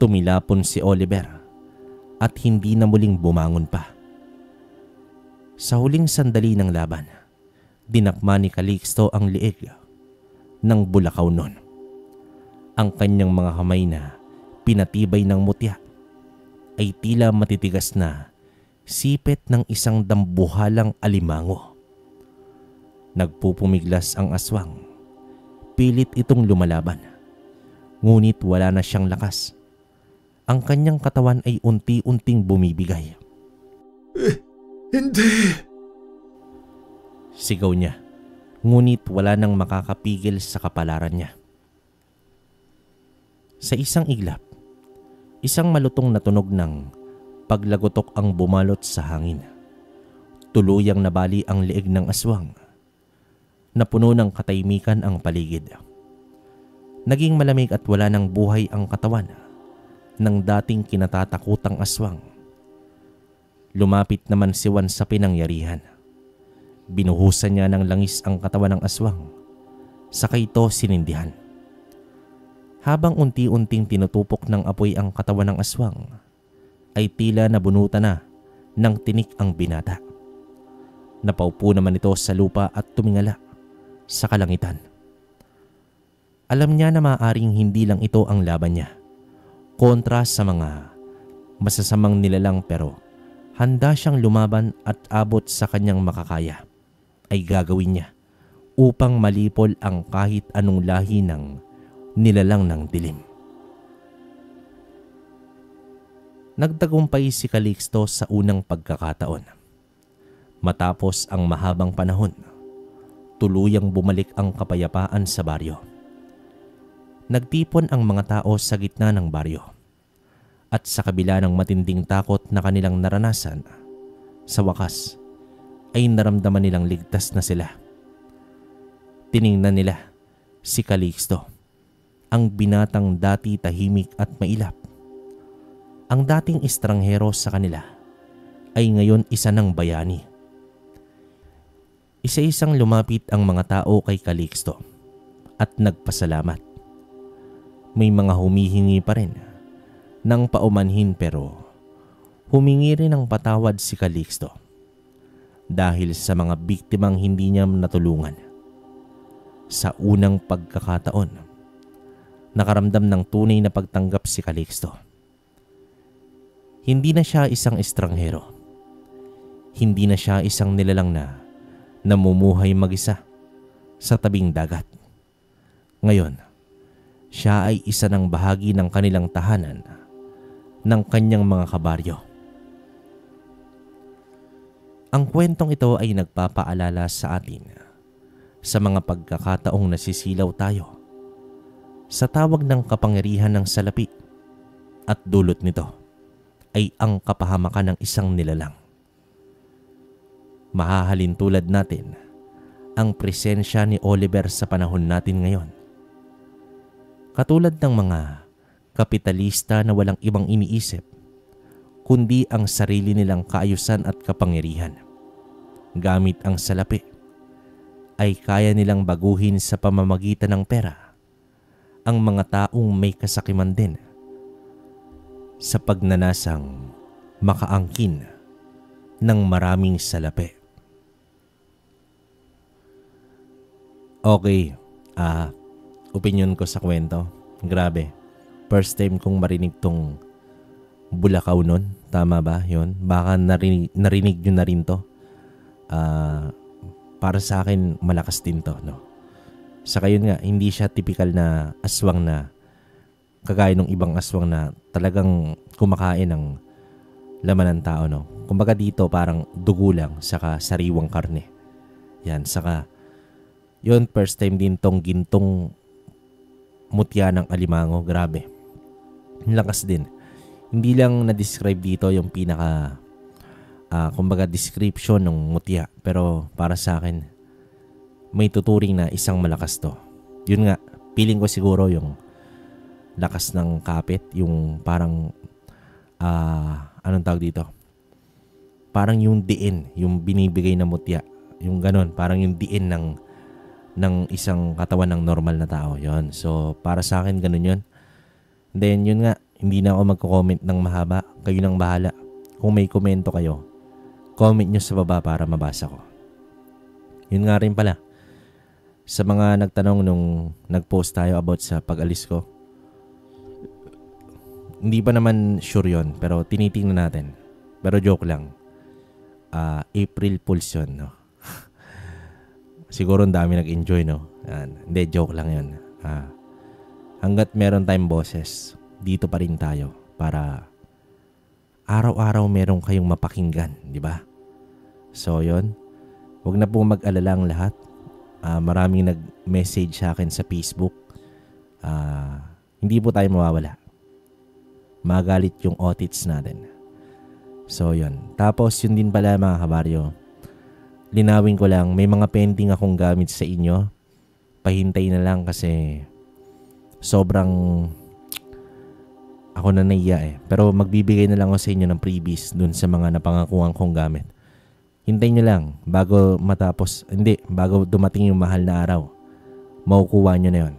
tumilapon si Oliver at hindi na muling bumangon pa. Sa huling sandali ng laban, dinakma ni Calixto ang liig ng bulakaw nun. Ang kanyang mga kamay na pinatibay ng mutya ay tila matitigas na sipet ng isang dambuhalang alimango. Nagpupumiglas ang aswang. Pilit itong lumalaban. Ngunit wala na siyang lakas. Ang kanyang katawan ay unti-unting bumibigay. Hindi! Sigaw niya. Ngunit wala nang makakapigil sa kapalaran niya. Sa isang iglap, isang malutong na tunog ng paglagotok ang bumalot sa hangin. Tuluyang nabali ang leeg ng aswang. Napuno ng katahimikan ang paligid. Naging malamig at wala ng buhay ang katawan ng dating kinatatakutang aswang. Lumapit naman si Juan sa pinangyarihan. Binuhusan niya ng langis ang katawan ng aswang. Saka ito sinindihan. Habang unti-unting tinutupok ng apoy ang katawan ng aswang, ay tila nabunutan na ng tinik ang binata. Napaupo naman ito sa lupa at tumingala sa kalangitan. Alam niya na maaaring hindi lang ito ang laban niya kontra sa mga masasamang nilalang, pero handa siyang lumaban at abot sa kanyang makakaya ay gagawin niya upang malipol ang kahit anong lahi ng nilalang ng dilim. Nagtagumpay si Calixto sa unang pagkakataon. Matapos ang mahabang panahon, tuluyang bumalik ang kapayapaan sa baryo. Nagtipon ang mga tao sa gitna ng baryo. At sa kabila ng matinding takot na kanilang naranasan, sa wakas ay naramdaman nilang ligtas na sila. Tiningnan nila si Calixto, ang binatang dati tahimik at mailap. Ang dating estranghero sa kanila ay ngayon isa ng bayani. Isa-isang lumapit ang mga tao kay Calixto at nagpasalamat. May mga humihingi pa rin ng paumanhin, pero humingi rin ng patawad si Calixto dahil sa mga biktimang hindi niya natulungan. Sa unang pagkakataon, nakaramdam ng tunay na pagtanggap si Calixto. Hindi na siya isang estranghero. Hindi na siya isang nilalang na namumuhay mag-isa sa tabing dagat. Ngayon, siya ay isa ng bahagi ng kanilang tahanan, ng kanyang mga kabaryo. Ang kwentong ito ay nagpapaalala sa atin sa mga pagkakataong nasisilaw tayo sa tawag ng kapangyarihan ng salapi, at dulot nito ay ang kapahamakan ng isang nilalang. Mahahalin tulad natin ang presensya ni Oliver sa panahon natin ngayon. Katulad ng mga kapitalista na walang ibang iniisip kundi ang sarili nilang kaayusan at kapangyarihan. Gamit ang salapi ay kaya nilang baguhin sa pamamagitan ng pera ang mga taong may kasakiman din sa pagnanasang makaangkin ng maraming salapi. Okay, opinion ko sa kwento. Grabe. First time kong marinig tong bulakaw nun. Tama ba yun? Baka narinig nyo na rin to. Para sa akin, malakas din to, no? Saka yun nga, hindi siya typical na aswang na kagaya ng ibang aswang na talagang kumakain ng laman ng tao, no? Kumbaga dito parang dugo lang, saka sariwang karne. Yan, saka yun, first time din tong gintong mutya ng alimango. Grabe. Lakas din. Hindi lang na-describe dito yung pinaka kumbaga description ng mutya, pero para sa akin may tuturing na isang malakas to. Yun nga, feeling ko siguro yung lakas ng kapit, yung parang anong tawag dito? Parang yung diin, yung binibigay na mutya. Yung ganon, parang yung diin ng isang katawan ng normal na tao. Yon. So, para sa akin, ganun yun. Then, yun nga, hindi na ako magko-comment ng mahaba. Kayo nang bahala. Kung may komento kayo, comment nyo sa baba para mabasa ko. Yun nga rin pala. Sa mga nagtanong nung nag-post tayo about sa pag-alis ko, hindi pa naman sure yun, pero tinitingnan natin. Pero joke lang. April Fools yun, no? Siguro ang dami nag-enjoy, no? Hindi, joke lang yun. Hanggat meron tayong boses, dito pa rin tayo para araw-araw meron kayong mapakinggan, di ba? So, yun. Huwag na po mag-alala ang lahat. Maraming nag-message sa akin sa Facebook. Hindi po tayo mawawala. Magalit yung audits natin. So, yun. Tapos, yun din pala mga kabaryo. Linawin ko lang, may mga pending akong gamit sa inyo. Pahintay na lang kasi sobrang ako na naiya eh. Pero magbibigay na lang ako sa inyo ng freebies dun sa mga napangakuhan kong gamit. Hintayin nyo lang bago matapos, bago dumating yung mahal na araw. Makukuha nyo na yun.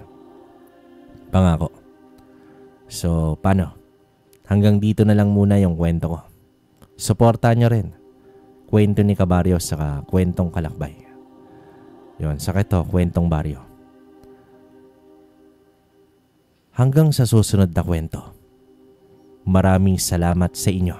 Pangako. So, paano? Hanggang dito na lang muna yung kwento ko. Suportahan nyo rin. Kwento ni Kabaryo saka kwentong Kalakbay. Yun, saka ito, kwentong Baryo. Hanggang sa susunod na kwento. Maraming salamat sa inyo.